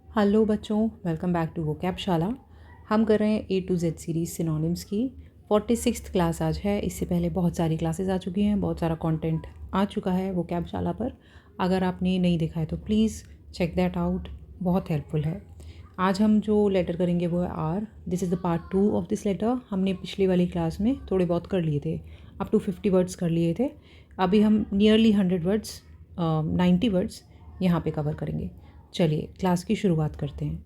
Hello बच्चों, welcome back to वोकैबशाला। हम कर रहे हैं A to Z series synonyms की 46th क्लास आज है। इससे पहले बहुत सारी क्लासेस आ चुकी हैं, बहुत सारा कंटेंट आ चुका है वोकैबशाला पर। अगर आपने नहीं देखा है तो प्लीज़ चेक दैट आउट, बहुत हेल्पफुल है। आज हम जो लेटर करेंगे वो है R. This is the part 2 of this letter. हमने पिछली वाली क्लास में थोड़े बहुत कर लिए थे, अप टू 50 वर्ड्स कर लिए थे। अभी हम नियरली 100 वर्ड्स 90 वर्ड्स यहाँ पे कवर करेंगे। चलिए क्लास की शुरुआत करते हैं।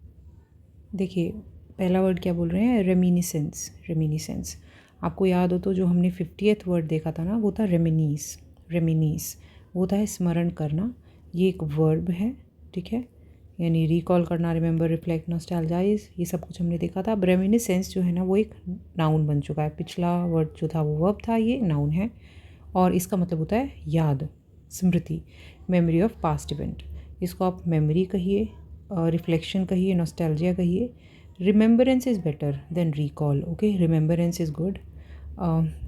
देखिए पहला वर्ड क्या बोल रहे हैं, रेमिनिसेंस। रेमिनिसेंस आपको याद हो तो जो हमने 50th वर्ड देखा था ना, वो था रेमिनीस। रेमिनीस वो होता है स्मरण करना। ये एक वर्ब है, ठीक है, यानी रिकॉल करना, रिमेंबर, रिफ्लेक्ट, नॉस्टैल्जाइज, ये सब कुछ हमने देखा था। अब रेमिनिसेंस जो है ना वो एक नाउन बन चुका है। पिछला वर्ड जो था वो वर्ब था, ये नाउन है और इसका मतलब होता है याद, स्मृति, मेमोरी ऑफ पास्ट इवेंट। इसको आप मेमोरी कहिए, रिफ्लेक्शन कहिए, नॉस्टैल्जिया कहिए। Remembrance is better than recall, okay. Remembrance is good.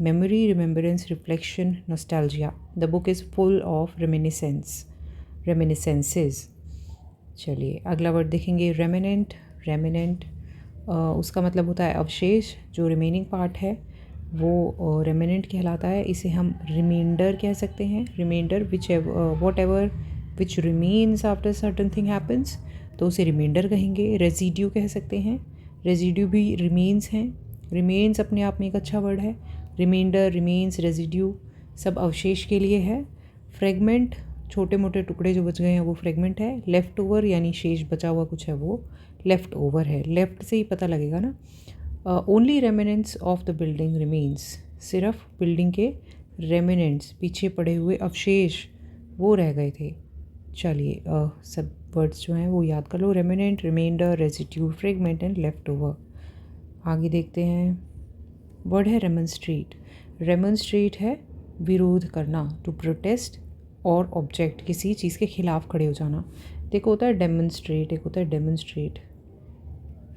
Memory, remembrance, reflection, nostalgia. The book is full of reminiscence, reminiscences. चलिए अगला वर्ड देखेंगे, रेमिनेंट। रेमिनेंट उसका मतलब होता है अवशेष, जो रिमेनिंग पार्ट है वो रेमिनेंट कहलाता है। इसे हम रिमाइंडर कह सकते हैं। Reminder which whatever which remains after certain thing happens, तो उसे रिमाइंडर कहेंगे। रेजिड्यू कह सकते हैं, रेजिड्यू भी रिमेन्स हैं। रिमेन्स अपने आप में एक अच्छा वर्ड है। रिमाइंडर, रिमेन्स, रेजिड्यू सब अवशेष के लिए है। फ्रेगमेंट, छोटे मोटे टुकड़े जो बच गए हैं वो फ्रेगमेंट है। लेफ़्ट ओवर यानी शेष बचा हुआ कुछ है वो लेफ़्ट ओवर है। लेफ़्ट से ही पता लगेगा ना। Only remnants of the building remains, सिर्फ बिल्डिंग के रेमिनेंट्स, पीछे पड़े हुए अवशेष वो रह गए थे। चलिए सब वर्ड्स जो हैं वो याद कर लो, remnant, reminder, residue, fragment and leftover. आगे देखते हैं, वर्ड है रेमन्स्ट्रेट। रेमन्स्ट्रेट है विरोध करना, टू प्रोटेस्ट और ऑब्जेक्ट, किसी चीज़ के खिलाफ खड़े हो जाना। देखो होता है डेमोन्स्ट्रेट, एक होता है डेमोन्स्ट्रेट।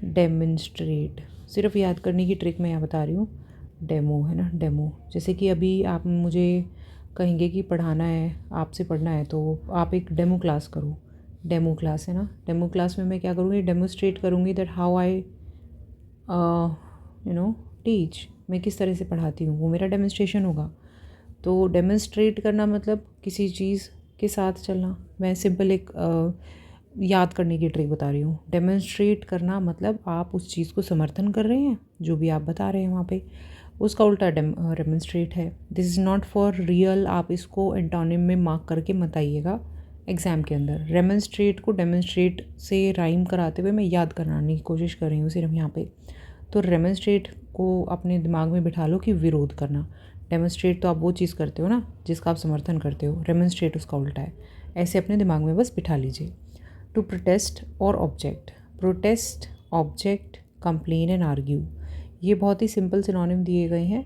डेमोन्स्ट्रेट सिर्फ याद करने की ट्रिक मैं यहाँ बता रही हूँ। डेमो है ना, डेमो। जैसे कि अभी आप मुझे कहेंगे कि पढ़ाना है, आपसे पढ़ना है, तो आप एक डेमो क्लास करो। डेमो क्लास है ना, डेमो क्लास में मैं क्या करूँगी, डेमोस्ट्रेट करूँगी दैट हाउ आई टीच, मैं किस तरह से पढ़ाती हूँ, वो मेरा डेमोन्स्ट्रेशन होगा। तो डेमोन्स्ट्रेट करना मतलब किसी चीज़ के साथ चलना। मैं सिंपल एक याद करने की ट्रिक बता रही हूँ। डेमोन्स्ट्रेट करना मतलब आप उस चीज़ को समर्थन कर रहे हैं जो भी आप बता रहे हैं वहाँ पे, उसका उल्टा डेमोन्स्ट्रेट है। This is not for real, आप इसको एंटोनिम में मार्क करके मत आइएगा एग्ज़ाम के अंदर। डेमोन्स्ट्रेट को डेमोन्स्ट्रेट से राइम कराते हुए मैं याद कराने की कोशिश कर रही हूँ सिर्फ यहाँ पे। तो डेमोन्स्ट्रेट को अपने दिमाग में बिठा लो कि विरोध करना। डेमोन्स्ट्रेट तो आप वो चीज़ करते हो ना जिसका आप समर्थन करते हो, डेमोन्स्ट्रेट उसका उल्टा है। ऐसे अपने दिमाग में बस बिठा लीजिए। टू प्रोटेस्ट और object, protest, object, complain and argue, ये बहुत ही सिंपल सिनोनिम दिए गए हैं।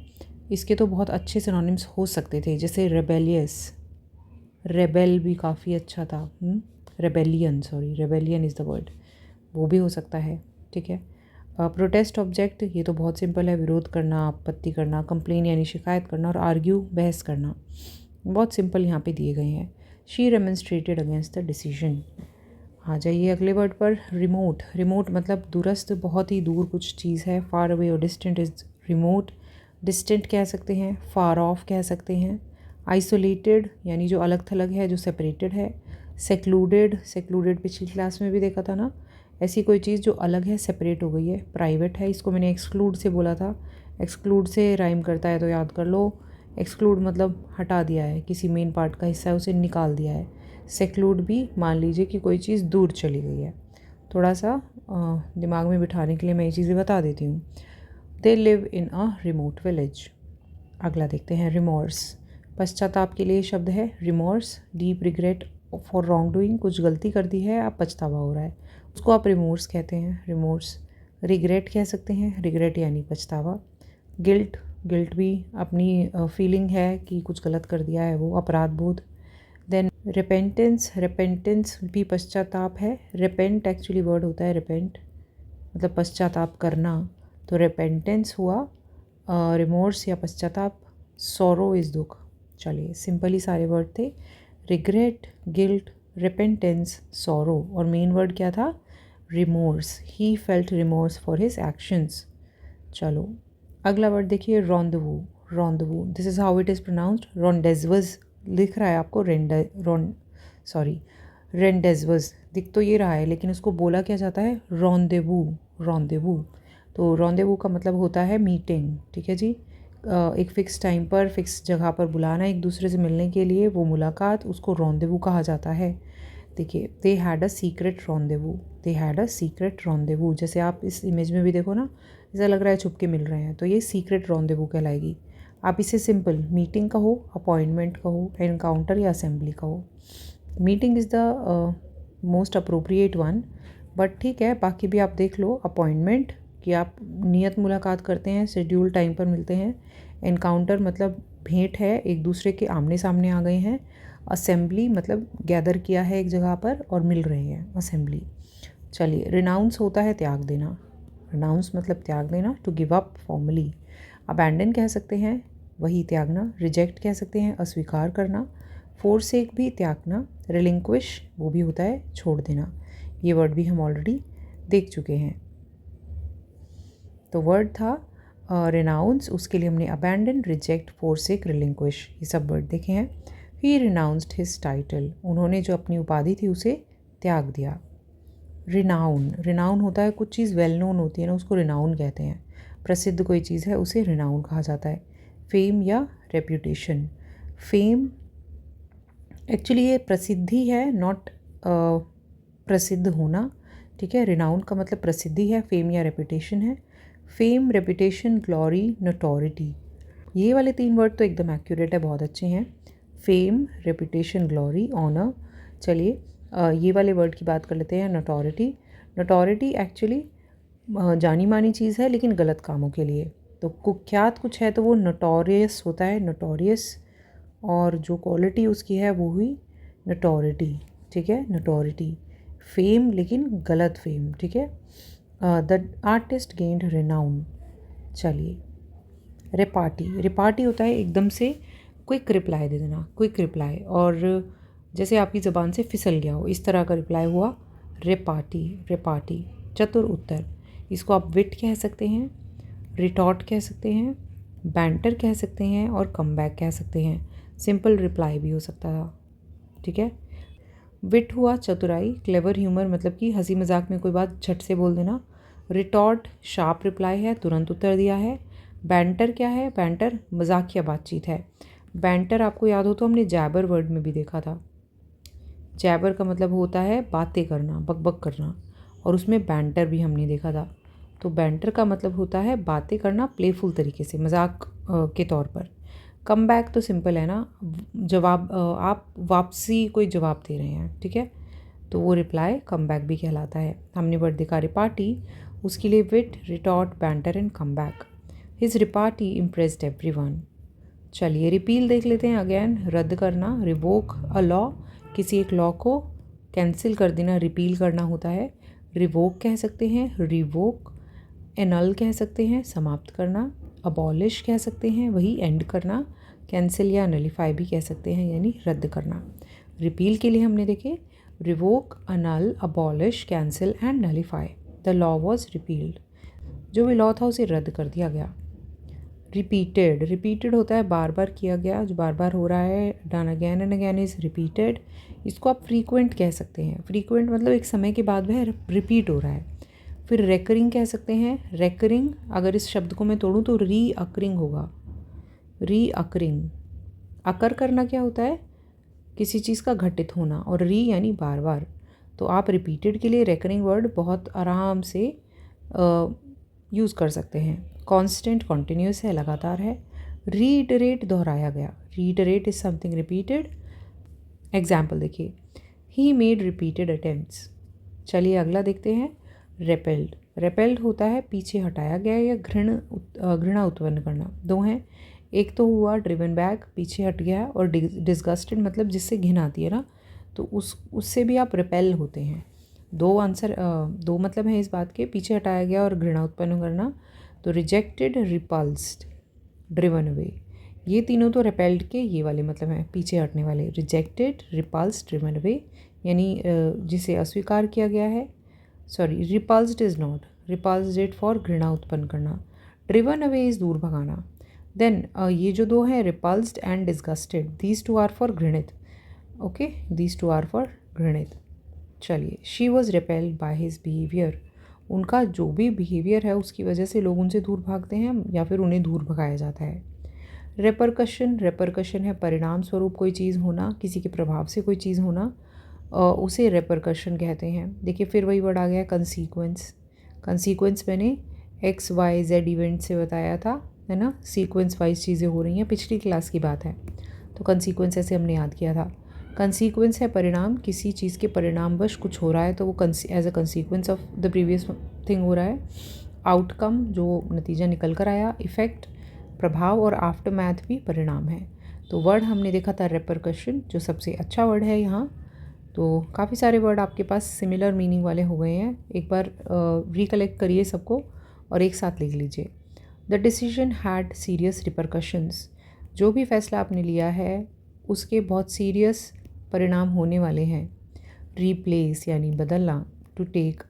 इसके तो बहुत अच्छे सिनोनिम्स हो सकते थे, जैसे रेबेलियस, रेबेल भी काफ़ी अच्छा था। Rebellion, sorry, rebellion is the word, वो भी हो सकता है, ठीक है। प्रोटेस्ट, ऑब्जेक्ट, ये तो बहुत सिंपल है, विरोध करना, आपत्ति करना। कंप्लेन यानी शिकायत करना, और आर्ग्यू बहस करना, बहुत सिंपल यहाँ पे दिए गए हैं। She remonstrated against the decision. आ जाइए अगले वर्ड पर, रिमोट। रिमोट मतलब दूरस्थ, बहुत ही दूर कुछ चीज़ है। फार अवे और डिस्टेंट इज़ रिमोट। डिस्टेंट कह सकते हैं, फार ऑफ कह सकते हैं। आइसोलेटेड यानी जो अलग थलग है, जो सेपरेटेड है। सेक्लूडेड, सेक्लूडेड पिछली क्लास में भी देखा था ना, ऐसी कोई चीज़ जो अलग है, सेपरेट हो गई है। प्राइवेट है, इसको मैंने एक्सक्लूड से बोला था। एक्सक्लूड से राइम करता है तो याद कर लो। एक्सक्लूड मतलब हटा दिया है, किसी मेन पार्ट का हिस्सा है उसे निकाल दिया है। सेक्लूड भी मान लीजिए कि कोई चीज़ दूर चली गई है। थोड़ा सा दिमाग में बिठाने के लिए मैं ये चीज़ें बता देती हूँ। They live in a remote village. अगला देखते हैं, रिमोर्स। पश्चाताप के लिए शब्द है remorse. Deep regret for wrong doing, कुछ गलती कर दी है, आप पछतावा हो रहा है, उसको आप रिमोर्स कहते हैं, रिमोर्स। रिग्रेट कह सकते हैं, रिग्रेट यानी पछतावा। गिल्ट, गिल्ट भी अपनी फीलिंग है कि कुछ गलत कर दिया है, वो अपराध बोध। देन रिपेंटेंस, रिपेंटेंस भी पश्चाताप है। रिपेंट एक्चुअली वर्ड होता है, रिपेंट मतलब पश्चाताप करना, तो रिपेंटेंस हुआ रिमोर्स या पश्चाताप। सॉरो इज़ दुख। चलिए सिंपल ही सारे वर्ड थे, रिग्रेट, गिल्ट, रिपेंटेंस, सॉरो, और मेन वर्ड क्या था, remorse, he felt remorse for his actions. चलो अगला वर्ड देखिए, rendezvous. Rendezvous, this is how it is pronounced. Rendezvous लिख रहा है आपको रेंडेजवस दिख तो ये रहा है, लेकिन उसको बोला क्या जाता है, रॉन्देवू। रॉन्देवू, तो रॉन्देवू का मतलब होता है मीटिंग, ठीक है जी। एक फ़िक्स टाइम पर फिक्स जगह पर बुलाना एक दूसरे से मिलने के लिए, वो मुलाकात, उसको रॉन्देवू कहा जाता है। देखिए, they had a secret rendezvous, they had a secret rendezvous. जैसे आप इस इमेज में भी देखो ना, ऐसा लग रहा है छुप के मिल रहे हैं, तो ये सीक्रेट रॉन्देवू कहलाएगी। आप इसे सिंपल मीटिंग कहो, अपॉइंटमेंट कहो, एनकाउंटर या असेंबली कहो। Meeting is the most appropriate one, but ठीक है, बाकी भी आप देख लो। अपॉइंटमेंट कि आप नियत मुलाकात करते हैं, शेड्यूल टाइम पर मिलते हैं। एनकाउंटर मतलब भेंट है, एक दूसरे के आमने सामने आ गए हैं। असेंबली मतलब गैदर किया है एक जगह पर और मिल रहे हैं, असेंबली। चलिए, रिनाउंस होता है त्याग देना। रिनाउंस मतलब त्याग देना, to give up formally. Abandon कह सकते हैं, वही त्यागना। रिजेक्ट कह सकते हैं, अस्वीकार करना। फोरसेक भी त्यागना। रिलिंक्विश वो भी होता है छोड़ देना। ये वर्ड भी हम ऑलरेडी देख चुके हैं। तो वर्ड था रिनाउंस, उसके लिए हमने अबैंडन, रिजेक्ट, फोरसेक, रिलिंक्विश ये सब वर्ड देखे हैं। ही रिनाउंस्ड हिज टाइटल, उन्होंने जो अपनी उपाधि थी उसे त्याग दिया। रिनाउन, रिनाउन होता है कुछ चीज़ वेल नोन होती है ना, उसको रिनाउन कहते हैं। प्रसिद्ध कोई चीज़ है उसे रिनाउन कहा जाता है। फेम या रेप्यूटेशन। फेम एक्चुअली ये प्रसिद्धि है, नॉट प्रसिद्ध होना, ठीक है। रिनाउन का मतलब प्रसिद्धि है, फेम या रेप्यूटेशन है। फेम, रेप्यूटेशन, ग्लोरी, नोटोरिटी, ये वाले 3 वर्ड तो एकदम एक्यूरेट है, बहुत अच्छे हैं। Fame, reputation, glory, honour. चलिए ये वाले वर्ड की बात कर लेते हैं, नोटोरिटी। नोटोरिटी एक्चुअली जानी मानी चीज़ है, लेकिन गलत कामों के लिए। तो कुख्यात कुछ है तो वो नोटोरियस होता है, नोटोरियस। और जो क्वालिटी उसकी है वो हुई नोटोरिटी, ठीक है, नोटोरिटी। फेम लेकिन गलत फेम, ठीक है। The artist gained renown. चलिए, रिपार्टी। रिपार्टी होता है एकदम से क्विक रिप्लाई दे देना, क्विक रिप्लाई, और जैसे आपकी ज़बान से फिसल गया हो इस तरह का रिप्लाई हुआ, रिपार्टी। रिपार्टी, चतुर उत्तर। इसको आप विट कह सकते हैं, रिटॉर्ट कह सकते हैं, बैंटर कह सकते हैं और कमबैक कह सकते हैं। सिंपल रिप्लाई भी हो सकता है, ठीक है। विट हुआ चतुराई, क्लेवर ह्यूमर मतलब कि हंसी मजाक में कोई बात झट से बोल देना। रिटॉर्ट शार्प रिप्लाई है, तुरंत उत्तर दिया है। बैंटर क्या है, बैंटर मजाकिया बातचीत है। बैंटर आपको याद हो तो हमने जैबर वर्ड में भी देखा था। जैबर का मतलब होता है बातें करना, बकबक करना, और उसमें बैंटर भी हमने देखा था। तो बैंटर का मतलब होता है बातें करना प्लेफुल तरीके से, मजाक के तौर पर। कम बैक तो सिंपल है ना, जवाब, आप वापसी कोई जवाब दे रहे हैं, ठीक है, तो वो रिप्लाई कम बैक भी कहलाता है। हमने वर्ड देखा रिपार्टी, उसके लिए wit, retort, banter and come back. His repartee impressed everyone. चलिए रिपील देख लेते हैं अगेन, रद्द करना। रिवोक अ लॉ, किसी एक लॉ को कैंसिल कर देना, रिपील करना होता है। रिवोक कह सकते हैं, रिवोक। एनल कह सकते हैं, समाप्त करना। अबॉलिश कह सकते हैं, वही एंड करना। कैंसिल या नलीफाई भी कह सकते हैं, यानी रद्द करना। रिपील के लिए हमने देखे revoke, Anal, abolish, cancel and nullify. The law was repealed, जो भी लॉ था उसे रद्द कर दिया गया। रिपीटेड, रिपीटेड होता है बार बार किया गया, जो बार बार हो रहा है, done again and again is repeated. इसको आप फ्रीक्वेंट कह सकते हैं, फ्रीक्वेंट मतलब एक समय के बाद वह रिपीट हो रहा है। फिर रेकरिंग कह सकते हैं, रेकरिंग अगर इस शब्द को मैं तोड़ूँ तो री अकरिंग होगा, री अकरिंग। अकर करना क्या होता है, किसी चीज़ का घटित होना, और री यानी बार बार। तो आप रिपीटेड के लिए रेकरिंग वर्ड बहुत आराम से यूज़ कर सकते हैं। कांस्टेंट कॉन्टिन्यूस है, लगातार है। रीइटरेट दोहराया गया, reiterate is something repeated. Example देखिए, ही मेड रिपीटेड अटेम्प्ट्स। चलिए अगला देखते हैं, रेपेल्ड। रेपेल्ड होता है पीछे हटाया गया या घृणा उत्पन्न करना। 2 हैं, एक तो हुआ ड्रिवन बैक, पीछे हट गया, और डिस्गस्टेड मतलब जिससे घिन आती है ना, तो उससे भी आप रिपेल होते हैं। 2 मतलब हैं इस बात के, पीछे हटाया गया और घृणा उत्पन्न करना। तो रिजेक्टेड, रिपल्स्ड, ड्रिवन अवे, ये तीनों तो रिपेल्ड के ये वाले मतलब हैं, पीछे हटने वाले। रिजेक्टेड, रिपल्स्ड, ड्रिवन अवे, यानी जिसे अस्वीकार किया गया है, sorry, repulsed is not, repulsed for घृणा उत्पन्न करना, ड्रिवन अवे इज़ दूर भगाना। देन ये जो दो हैं repulsed and disgusted, these two are for घृणित, okay, these two are for घृणित। चलिए, she was repelled by his behaviour, उनका जो भी बिहेवियर है उसकी वजह से लोग उनसे दूर भागते हैं या फिर उन्हें दूर भगाया जाता है। रेपरकशन, रेपरकशन है परिणाम स्वरूप कोई चीज़ होना, किसी के प्रभाव से कोई चीज़ होना, उसे रेपरकशन कहते हैं। देखिए फिर वही वर्ड आ गया कंसीक्वेंस। कंसीक्वेंस मैंने एक्स वाई जेड इवेंट से बताया था, है ना, सीक्वेंस वाइज चीज़ें हो रही हैं, पिछली क्लास की बात है। तो कंसीक्वेंस ऐसे हमने याद किया था। कंसीक्वेंस है परिणाम, किसी चीज़ के परिणामवश कुछ हो रहा है तो वो as a consequence of the previous thing हो रहा है। आउटकम, जो नतीजा निकल कर आया। इफ़ेक्ट, प्रभाव, और आफ्टर मैथ भी परिणाम है। तो वर्ड हमने देखा था रेपरकशन, जो सबसे अच्छा वर्ड है यहाँ। तो काफ़ी सारे वर्ड आपके पास सिमिलर मीनिंग वाले हो गए हैं। एक बार रिकलेक्ट करिए सबको और एक साथ लिख लीजिए। The decision had serious repercussions, जो भी फैसला आपने लिया है उसके बहुत सीरियस परिणाम होने वाले हैं। रीप्लेस यानी बदलना, to take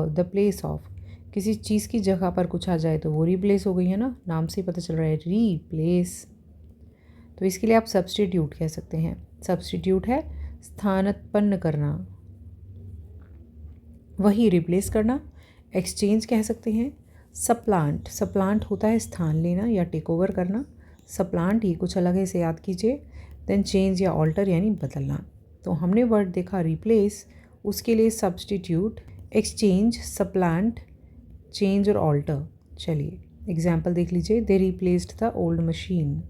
the place of, किसी चीज़ की जगह पर कुछ आ जाए तो वो रिप्लेस हो गई है ना, नाम से ही पता चल रहा है रीप्लेस। तो इसके लिए आप सब्स्टिट्यूट कह सकते हैं। सब्स्टिट्यूट है स्थानापन्न करना, वही रिप्लेस करना। एक्सचेंज कह सकते हैं। सप्लांट, सप्लांट होता है स्थान लेना या टेक ओवर करना। सप्लांट ये कुछ अलग है, इसे याद कीजिए। देन चेंज या ऑल्टर यानी बदलना। तो हमने वर्ड देखा रिप्लेस, उसके लिए सब्स्टिट्यूट, एक्सचेंज, सप्लांट, चेंज और ऑल्टर। चलिए एग्जाम्पल देख लीजिए। दे रिप्लेस्ड द ओल्ड मशीन।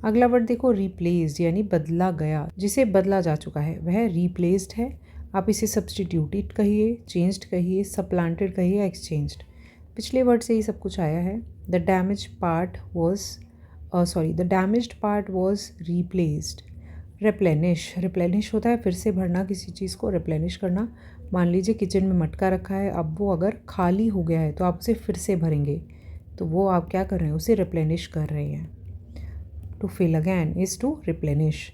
अगला वर्ड देखो रिप्लेस्ड यानी बदला गया, जिसे बदला जा चुका है वह रिप्लेस्ड है। आप इसे सब्स्टिट्यूटेड कहिए, चेंज्ड कहिए, सप्लांटेड कहिए, एक्सचेंज्ड। पिछले वर्ड से ही सब कुछ आया है। The damage part was the damaged part was replaced. Replenish, replenish होता है फिर से भरना, किसी चीज़ को रिप्लेनिश करना। मान लीजिए किचन में मटका रखा है, अब वो अगर खाली हो गया है तो आप उसे फिर से भरेंगे, तो वो आप क्या कर रहे हैं, उसे रिप्लेनिश कर रहे हैं। To fill again is to replenish.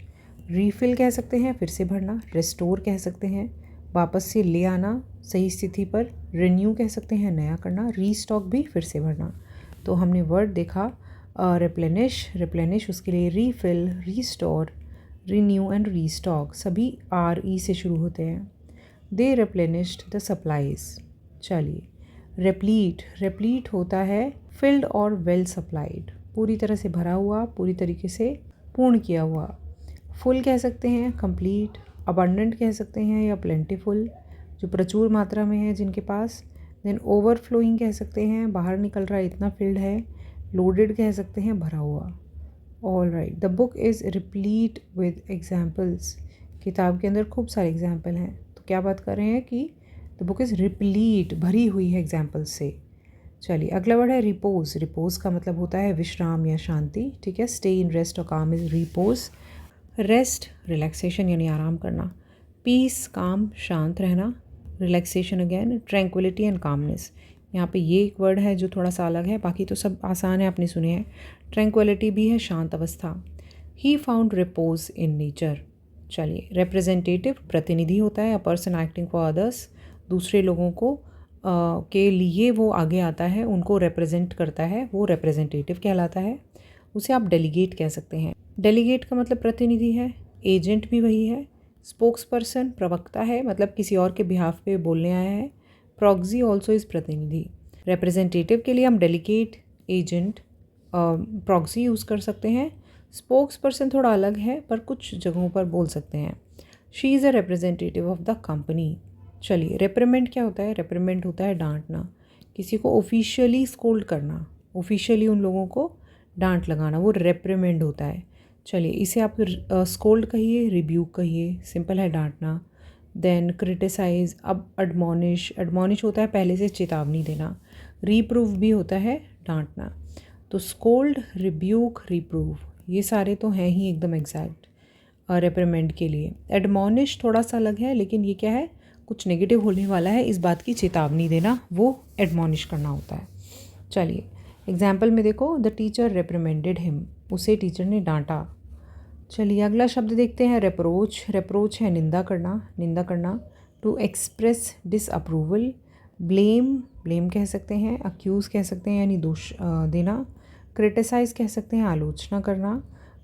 Refill कह सकते हैं फिर से भरना। रिस्टोर कह सकते हैं वापस से ले आना सही स्थिति पर। रिन्यू कह सकते हैं नया करना। रीस्टॉक भी फिर से भरना। तो हमने वर्ड देखा रिप्लेनिश, रिप्लेनिश, उसके लिए refill, restore, renew and restock सभी RE से शुरू होते हैं। दे रिप्लेनिश्ड द सप्लाईज। चलिए रेप्लीट, रेप्लीट होता है फिल्ड और वेल सप्लाइड, पूरी तरह से भरा हुआ, पूरी तरीके से पूर्ण किया हुआ। फुल कह सकते हैं कंप्लीट, अबंडेंट कह सकते हैं या प्लेंटीफुल, जो प्रचुर मात्रा में है जिनके पास। देन ओवरफ्लोइंग कह सकते हैं बाहर निकल रहा है, इतना फिल्ड है। लोडेड कह सकते हैं भरा हुआ। All right, the book is replete with examples. किताब के अंदर खूब सारे एग्जाम्पल हैं। तो क्या बात कर रहे हैं कि द बुक इज़ रिप्लीट, भरी हुई है एग्जाम्पल्स से। चलिए अगला वर्ड है रिपोज। रिपोज का मतलब होता है विश्राम या शांति, ठीक है। स्टे इन रेस्ट और काम इज रिपोज। रेस्ट रिलैक्सेशन यानी आराम करना। पीस काम शांत रहना। Relaxation again tranquillity and calmness. यहाँ पे ये एक वर्ड है जो थोड़ा सा अलग है, बाकी तो सब आसान है, आपने सुने हैं। ट्रैंक्विलिटी भी है शांत अवस्था। He found repose in nature. चलिए रिप्रेजेंटेटिव प्रतिनिधि होता है, a person acting for others, दूसरे लोगों को के लिए वो आगे आता है, उनको रिप्रेजेंट करता है, वो रिप्रेजेंटेटिव कहलाता है। उसे आप डेलीगेट कह सकते हैं। डेलीगेट का मतलब प्रतिनिधि है। एजेंट भी वही है। स्पोक्स पर्सन प्रवक्ता है, मतलब किसी और के बिहाफ पे बोलने आया है। प्रॉक्सी ऑल्सो इज़ प्रतिनिधि। रिप्रेजेंटेटिव के लिए हम डेलीगेट, एजेंट, प्रॉक्सी यूज़ कर सकते हैं। स्पोक्स पर्सन थोड़ा अलग है पर कुछ जगहों पर बोल सकते हैं। She is a representative of the company. चलिए रेप्रिमेंड क्या होता है? रेप्रिमेंड होता है डांटना, किसी को ऑफिशियली स्कोल्ड करना, ऑफिशियली उन लोगों को डांट लगाना, वो रेप्रिमेंड होता है। चलिए इसे आप स्कोल्ड कहिए, रिब्यूक कहिए, सिंपल है डांटना। देन क्रिटिसाइज, अब एडमोनिश, एडमोनिश होता है पहले से चेतावनी देना। रीप्रूव भी होता है डांटना। तो स्कोल्ड, रिब्यूक, रिप्रूव ये सारे तो हैं ही एकदम एग्जैक्ट रेप्रिमेंड के लिए। एडमोनिश थोड़ा सा अलग है, लेकिन ये क्या है, कुछ नेगेटिव होने वाला है इस बात की चेतावनी देना, वो एडमोनिश करना होता है। चलिए एग्जाम्पल में देखो, द टीचर रेप्रिमेंडेड हिम, उसे टीचर ने डांटा। चलिए अगला शब्द देखते हैं रेप्रोच। रेप्रोच है निंदा करना, निंदा करना। टू एक्सप्रेस डिसअप्रूवल, ब्लेम कह सकते हैं, अक्यूज़ कह सकते हैं यानी दोष देना, क्रिटिसाइज़ कह सकते हैं आलोचना करना,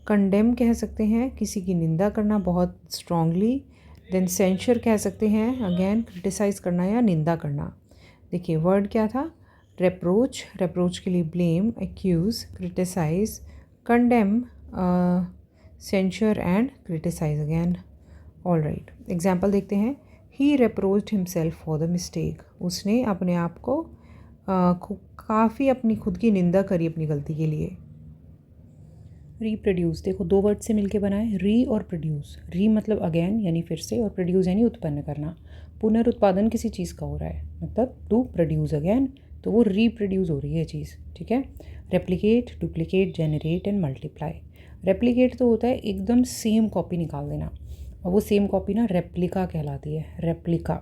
कंडेम कह सकते हैं किसी की निंदा करना बहुत स्ट्रांगली, देन सेंशर कह सकते हैं अगेन क्रिटिसाइज़ करना या निंदा करना। देखिए वर्ड क्या था, रेप्रोच के लिए blame, accuse, criticise, condemn, censure and criticise again. All right, example देखते हैं। He reproached himself for the mistake, उसने अपने आप को काफ़ी अपनी खुद की निंदा करी अपनी गलती के लिए। रीप्रोड्यूस, देखो दो वर्ड से मिलके बना है, री और प्रोड्यूस। री मतलब अगेन यानी फिर से, और प्रोड्यूस यानी उत्पन्न करना। पुनरुत्पादन किसी चीज़ का हो रहा है, मतलब टू प्रोड्यूस अगेन, तो वो रीप्रोड्यूस हो रही है चीज़, ठीक है। Replicate, duplicate, generate and multiply. Replicate तो होता है एकदम सेम कॉपी निकाल देना, और वो सेम कॉपी ना रेप्लिका कहलाती है। रेप्लिका,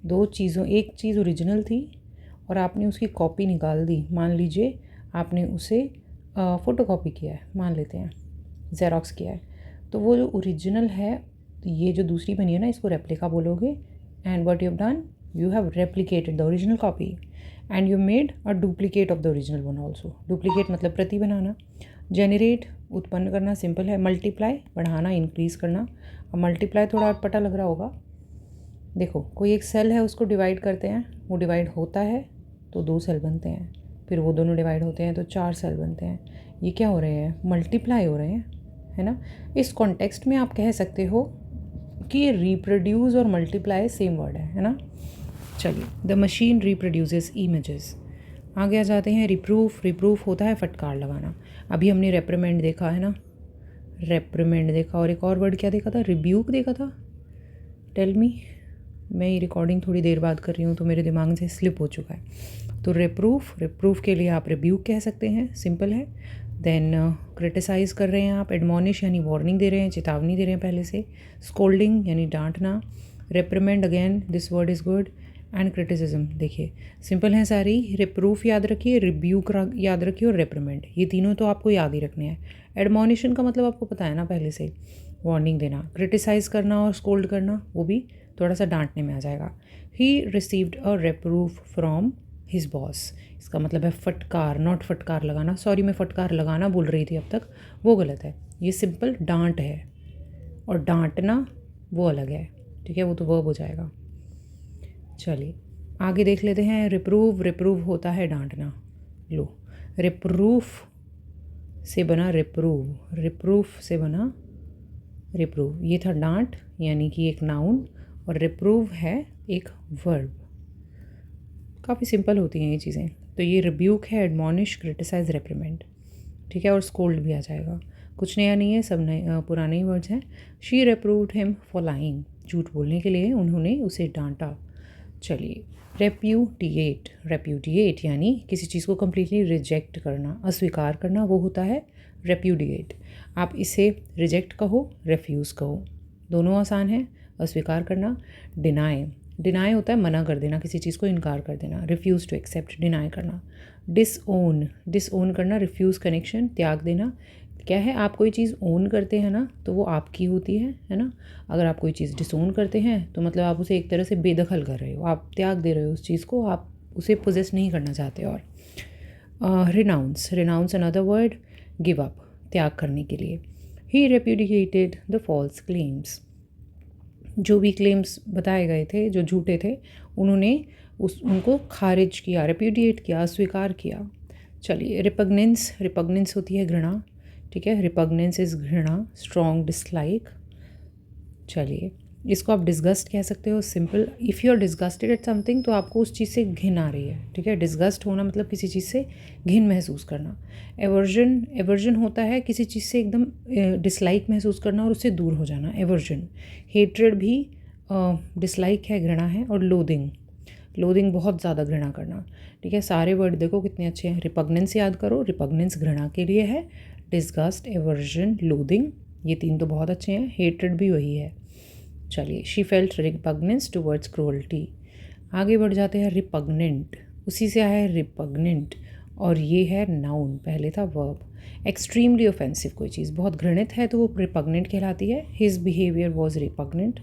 दो चीज़ों, एक चीज़ ओरिजिनल थी और आपने उसकी कॉपी निकाल दी। मान लीजिए आपने उसे फ़ोटोकॉपी किया है, मान लेते हैं ज़ेरॉक्स किया है, तो वो जो ओरिजिनल है, ये जो दूसरी बनी है ना, इसको रेप्लिका बोलोगे। And what you have done, you have replicated the original copy and you made a duplicate of the original one also. Duplicate मतलब प्रति बनाना। जेनरेट, उत्पन्न करना, सिंपल है। मल्टीप्लाई, बढ़ाना, इंक्रीज़ करना। अब मल्टीप्लाई थोड़ा अटपटा लग रहा होगा। देखो कोई एक सेल है, उसको डिवाइड करते हैं, वो डिवाइड होता है तो 2 सेल बनते हैं, फिर वो दोनों डिवाइड होते हैं तो 4 सेल बनते हैं। ये क्या हो रहे हैं, मल्टीप्लाई हो रहे हैं, है ना। इस कॉन्टेक्स्ट में आप कह सकते हो कि रिप्रोड्यूस और मल्टीप्लाई सेम वर्ड है ना। चलिए, द मशीन रिप्रोड्यूसेस इमेजेस। आगे आ जाते हैं रिप्रूफ। रिप्रूफ होता है फटकार लगाना। अभी हमने रेप्रिमेंड देखा है ना, रेप्रिमेंड देखा, और एक और वर्ड क्या देखा था, रिब्यूक देखा था। टेल मी, मैं ये रिकॉर्डिंग थोड़ी देर बाद कर रही हूँ तो मेरे दिमाग से स्लिप हो चुका है। तो रिप्रूफ के लिए आप रिब्यूक कह सकते हैं, सिंपल है। देन क्रिटिसाइज़ कर रहे हैं आप, एडमोनिश यानी वार्निंग दे रहे हैं, चेतावनी दे रहे हैं पहले से। स्कोल्डिंग यानी डांटना। Reprimand again this word is good. And criticism, देखिए सिंपल हैं सारी। रिप्रूफ याद रखिए, रिब्यूक याद रखिए और रेप्रिमेंड, ये तीनों तो आपको याद ही रखने हैं। एडमोनिशन का मतलब आपको पता है ना पहले से, वार्निंग देना। क्रिटिसाइज़ करना और स्कोल्ड करना, वो भी थोड़ा सा डांटने में आ जाएगा। He received a reproof from his boss, इसका मतलब है फटकार, नॉट फटकार लगाना। सॉरी, मैं फटकार लगाना बोल रही थी अब तक, वो गलत है। ये सिंपल डांट है, और डांटना वो अलग है, ठीक है, वो तो वर्ब हो जाएगा। चलिए आगे देख लेते हैं। रिप्रूव होता है डांटना। लो, रिप्रूफ से बना रिप्रूफ से बना रिप्रूव। ये था डांट यानी कि एक नाउन, और रिप्रूव है एक वर्ब। काफ़ी सिंपल होती हैं ये चीज़ें। तो ये रिब्यूक है, एडमॉनिश, क्रिटिसाइज, रेप्रिमेंड, ठीक है, और स्कोल्ड भी आ जाएगा। कुछ नया नहीं है, सब नए पुराने ही वर्ड्स हैं। शी रिप्रूव्ड हिम फॉर लाइंग, झूठ बोलने के लिए उन्होंने उसे डांटा। चलिए, रेप्यूडिएट यानी किसी चीज़ को कम्प्लीटली रिजेक्ट करना, अस्वीकार करना, वो होता है रेप्यूडिएट। आप इसे रिजेक्ट कहो, रेफ्यूज़ कहो, दोनों आसान है। अस्वीकार करना। डिनाई होता है मना कर देना, किसी चीज़ को इनकार कर देना। रिफ्यूज़ टू एक्सेप्ट, डिनाई करना। डिसओन करना, रिफ्यूज़ कनेक्शन, त्याग देना। क्या है, आप कोई चीज़ ओन करते हैं ना तो वो आपकी होती है ना। अगर आप कोई चीज़ डिसओन करते हैं तो मतलब आप उसे एक तरह से बेदखल कर रहे हो, आप त्याग दे रहे हो उस चीज़ को, आप उसे पोजेस नहीं करना चाहते। और renounce another word, give up, त्याग करने के लिए। ही रेप्यूडिएटेड द फॉल्स क्लेम्स, जो भी क्लेम्स बताए गए थे जो झूठे थे, उन्होंने उनको खारिज किया, रेप्यूडिएट किया, अस्वीकार किया। चलिए, रिपग्नेंस होती है घृणा, ठीक है, रिपग्नेंस इज़ घृणा, स्ट्रॉन्ग डिसलाइक। चलिए, इसको आप डिस्गस्ट कह सकते हो, simple. If you are disgusted at something तो आपको उस चीज़ से घिन आ रही है, ठीक है। डिस्गस्ट होना मतलब किसी चीज़ से घिन महसूस करना। एवर्जन होता है किसी चीज़ से एकदम डिसलाइक महसूस करना और उससे दूर हो जाना, एवर्जन। हेट्रेड भी डिसलाइक है, घृणा है। और लोदिंग बहुत ज़्यादा घृणा करना, ठीक है। सारे वर्ड देखो कितने अच्छे हैं। रिपग्नेंस याद करो, रिपग्नेंस घृणा के लिए है। डिस्गस्ट, एवर्जन, लोदिंग, ये तीन तो बहुत अच्छे हैं। हेट्रेड भी वही है। चलिए, शी फेल्ट रिपग्नेंस टुवर्ड्स क्रूअल्टी। आगे बढ़ जाते हैं। रिपग्नेंट, उसी से आया है रिपग्नेंट, और ये है नाउन, पहले था वर्ब। एक्सट्रीमली ऑफेंसिव, कोई चीज़ बहुत घृणित है तो वो रिपग्नेंट कहलाती है। His behaviour was repugnant.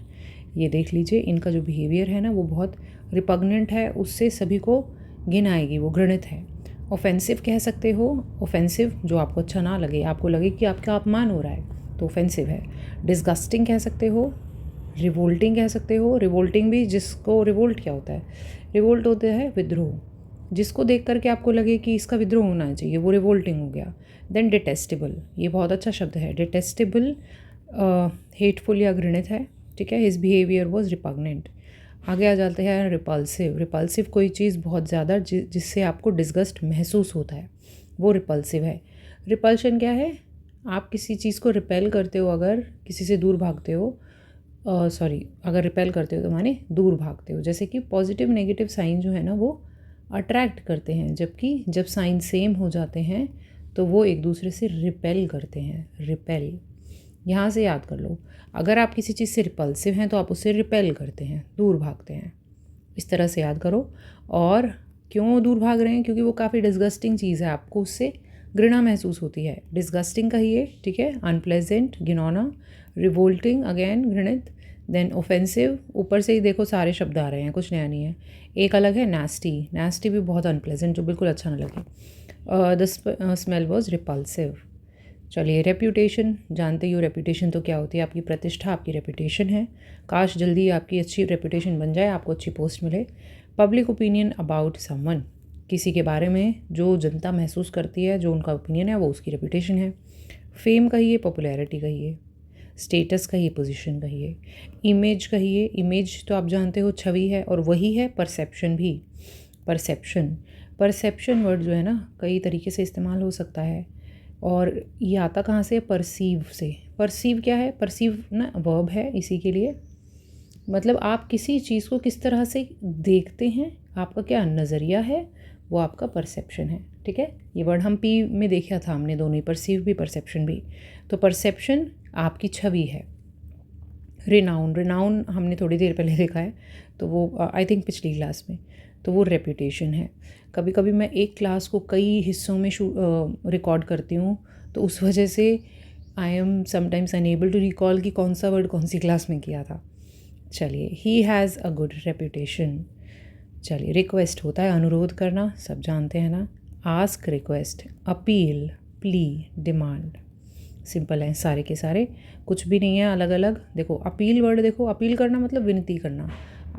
ये देख लीजिए, इनका जो बिहेवियर है ना वो बहुत रिपग्नेंट है, उससे सभी को घिन आएगी, वो घृणित है। ऑफेंसिव कह सकते हो, ऑफेंसिव जो आपको अच्छा ना लगे, आपको लगे कि आपका अपमान हो रहा है तो ऑफेंसिव है। डिस्गस्टिंग कह सकते हो, रिवोल्टिंग कह सकते हो। रिवोल्टिंग भी, जिसको रिवोल्ट क्या होता है, रिवोल्ट होता है विद्रोह, जिसको देख करके आपको लगे कि इसका विद्रोह होना चाहिए, वो रिवोल्टिंग हो गया। देन डिटेस्टेबल, ये बहुत अच्छा शब्द है। डिटेस्टेबल हेटफुल या घृणित है, ठीक है। His behaviour was repugnant. आगे आ जाते हैं रिपल्सिव। रिपल्सिव कोई चीज़ बहुत ज़्यादा जिससे आपको डिस्गस्ट महसूस होता है, वो रिपल्सिव है। रिपल्शन क्या है, आप किसी चीज़ को रिपेल करते हो, अगर किसी से दूर भागते हो, अगर रिपेल करते हो तो माने दूर भागते हो। जैसे कि पॉजिटिव नेगेटिव साइन जो है ना वो अट्रैक्ट करते हैं, जबकि जब साइन सेम हो जाते हैं तो वो एक दूसरे से रिपेल करते हैं। रिपेल, यहाँ से याद कर लो, अगर आप किसी चीज़ से रिपल्सिव हैं तो आप उससे रिपेल करते हैं, दूर भागते हैं। इस तरह से याद करो। और क्यों दूर भाग रहे हैं, क्योंकि वो काफ़ी डिस्गस्टिंग चीज़ है, आपको उससे घृणा महसूस होती है। डिस्गस्टिंग कहिए, ठीक है। अनप्लेजेंट, घिनौना। रिवोल्टिंग, अगेन घृणित। देन ऑफेंसिव, ऊपर से ही देखो सारे शब्द आ रहे हैं, कुछ नया नहीं है। एक अलग है नास्टी। नास्टी भी बहुत अनप्लेजेंट, जो बिल्कुल अच्छा ना लगे। The smell was repulsive. चलिए, रेप्यूटेशन, जानते ही हो रेप्यूटेशन तो क्या होती है, आपकी प्रतिष्ठा, आपकी रेप्यूटेशन है। काश जल्दी आपकी अच्छी रेप्यूटेशन बन जाए, आपको अच्छी पोस्ट मिले। पब्लिक ओपिनियन अबाउट समवन, किसी के बारे में जो जनता महसूस करती है, जो उनका ओपिनियन है, वो उसकी रेप्यूटेशन है। फेम कहिए, पॉपुलैरिटी कहिए। स्टेटस कहिए, पोजीशन कहिए। इमेज कहिए, इमेज तो आप जानते हो छवि है, और वही है परसेप्शन भी। परसेप्शन, परसेप्शन वर्ड जो है ना कई तरीके से इस्तेमाल हो सकता है, और ये आता कहाँ से, परसीव से। परसीव क्या है, परसीव ना वर्ब है इसी के लिए, मतलब आप किसी चीज़ को किस तरह से देखते हैं, आपका क्या नज़रिया है, वो आपका परसेप्शन है, ठीक है। ये वर्ड हम पी में देखा था हमने दोनों ही, परसीव भी परसेप्शन भी। तो परसेप्शन आपकी छवि है। रिनाउन, रिनाउन हमने थोड़ी देर पहले देखा है, तो वो आई थिंक पिछली क्लास में, तो वो रेप्यूटेशन है। कभी कभी मैं एक क्लास को कई हिस्सों में रिकॉर्ड करती हूँ, तो उस वजह से I am sometimes unable to recall कि कौन सा वर्ड कौन सी क्लास में किया था। चलिए, he has a good reputation. चलिए, रिक्वेस्ट होता है अनुरोध करना, सब जानते हैं ना। Ask, request. Appeal, plea, demand. Simple हैं सारे के सारे, कुछ भी नहीं है अलग अलग। देखो अपील वर्ड, देखो अपील करना मतलब विनती करना।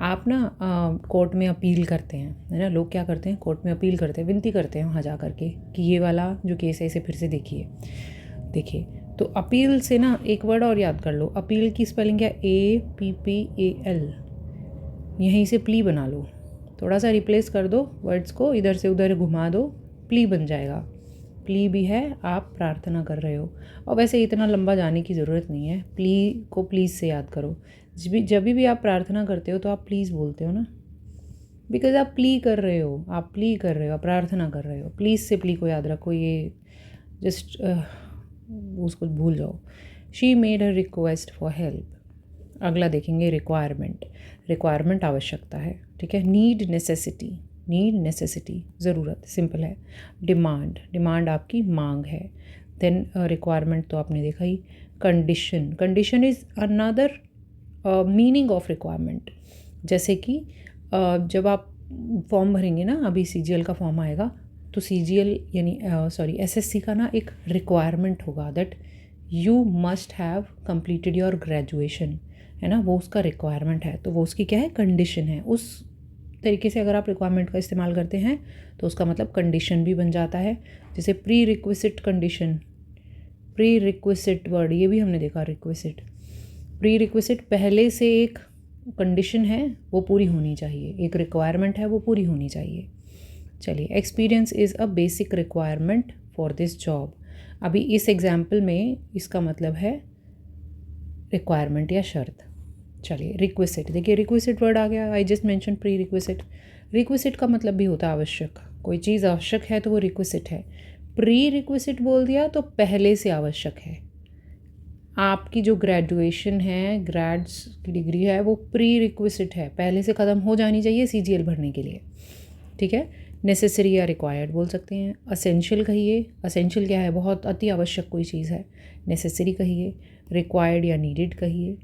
आप ना कोर्ट में अपील करते हैं, है ना, लोग क्या करते हैं, कोर्ट में अपील करते हैं, विनती करते हैं वहाँ जा करके कि ये वाला जो केस है इसे फिर से देखिए। तो अपील से ना एक वर्ड और याद कर लो, अपील की स्पेलिंग क्या, APPAL। यहीं से प्ली बना लो, थोड़ा सा रिप्लेस कर दो वर्ड्स को, इधर से उधर घुमा दो, प्ली बन जाएगा। प्ली भी है, आप प्रार्थना कर रहे हो। और वैसे इतना लंबा जाने की ज़रूरत नहीं है, प्ली को प्लीज़ से याद करो। जब भी आप प्रार्थना करते हो तो आप प्लीज़ बोलते हो ना, बिकॉज आप प्ली कर रहे हो, आप प्रार्थना कर रहे हो। प्लीज़ से प्ली को याद रखो, ये जस्ट उसको भूल जाओ। She made her request for help. अगला देखेंगे रिक्वायरमेंट। रिक्वायरमेंट आवश्यकता है, ठीक है। Need, necessity. नीड, नेसेसिटी, ज़रूरत, सिंपल है। डिमांड, डिमांड आपकी मांग है। देन रिक्वायरमेंट तो आपने देखा ही। Condition, condition is another meaning of requirement. जैसे कि जब आप फॉर्म भरेंगे ना, अभी CGL का फॉर्म आएगा, तो CGL यानी SSC का ना एक रिक्वायरमेंट होगा that you must have completed your graduation, है ना, वो उसका रिक्वायरमेंट है। तो वो उसकी क्या है, कंडीशन है। उस तरीके से अगर आप रिक्वायरमेंट का इस्तेमाल करते हैं तो उसका मतलब कंडीशन भी बन जाता है। जैसे प्री रिक्विसिट कंडीशन, प्री रिक्विसिट वर्ड ये भी हमने देखा, रिक्विसिट, प्री रिक्विसिट पहले से एक कंडीशन है, वो पूरी होनी चाहिए, एक रिक्वायरमेंट है वो पूरी होनी चाहिए। चलिए, experience is a basic requirement for this job. अभी इस एग्जाम्पल में इसका मतलब है रिक्वायरमेंट या शर्त। चलिए, रिक्विसिट, देखिए रिक्विसिट वर्ड आ गया, आई जस्ट मेंशन प्री रिक्विसिट। रिक्विसिट का मतलब भी होता है आवश्यक, कोई चीज़ आवश्यक है तो वो रिक्विसिट है। प्री रिक्विसिट बोल दिया तो पहले से आवश्यक है। आपकी जो ग्रेजुएशन है, ग्रेड्स की डिग्री है, वो प्री रिक्विसिट है, पहले से ख़त्म हो जानी चाहिए CGL भरने के लिए, ठीक है। नेसेसरी या रिक्वायर्ड बोल सकते हैं। असेंशियल कहिए, असेंशियल क्या है, बहुत अति आवश्यक कोई चीज़ है, नेसेसरी कहिए। रिक्वायर्ड या नीडेड कहिए।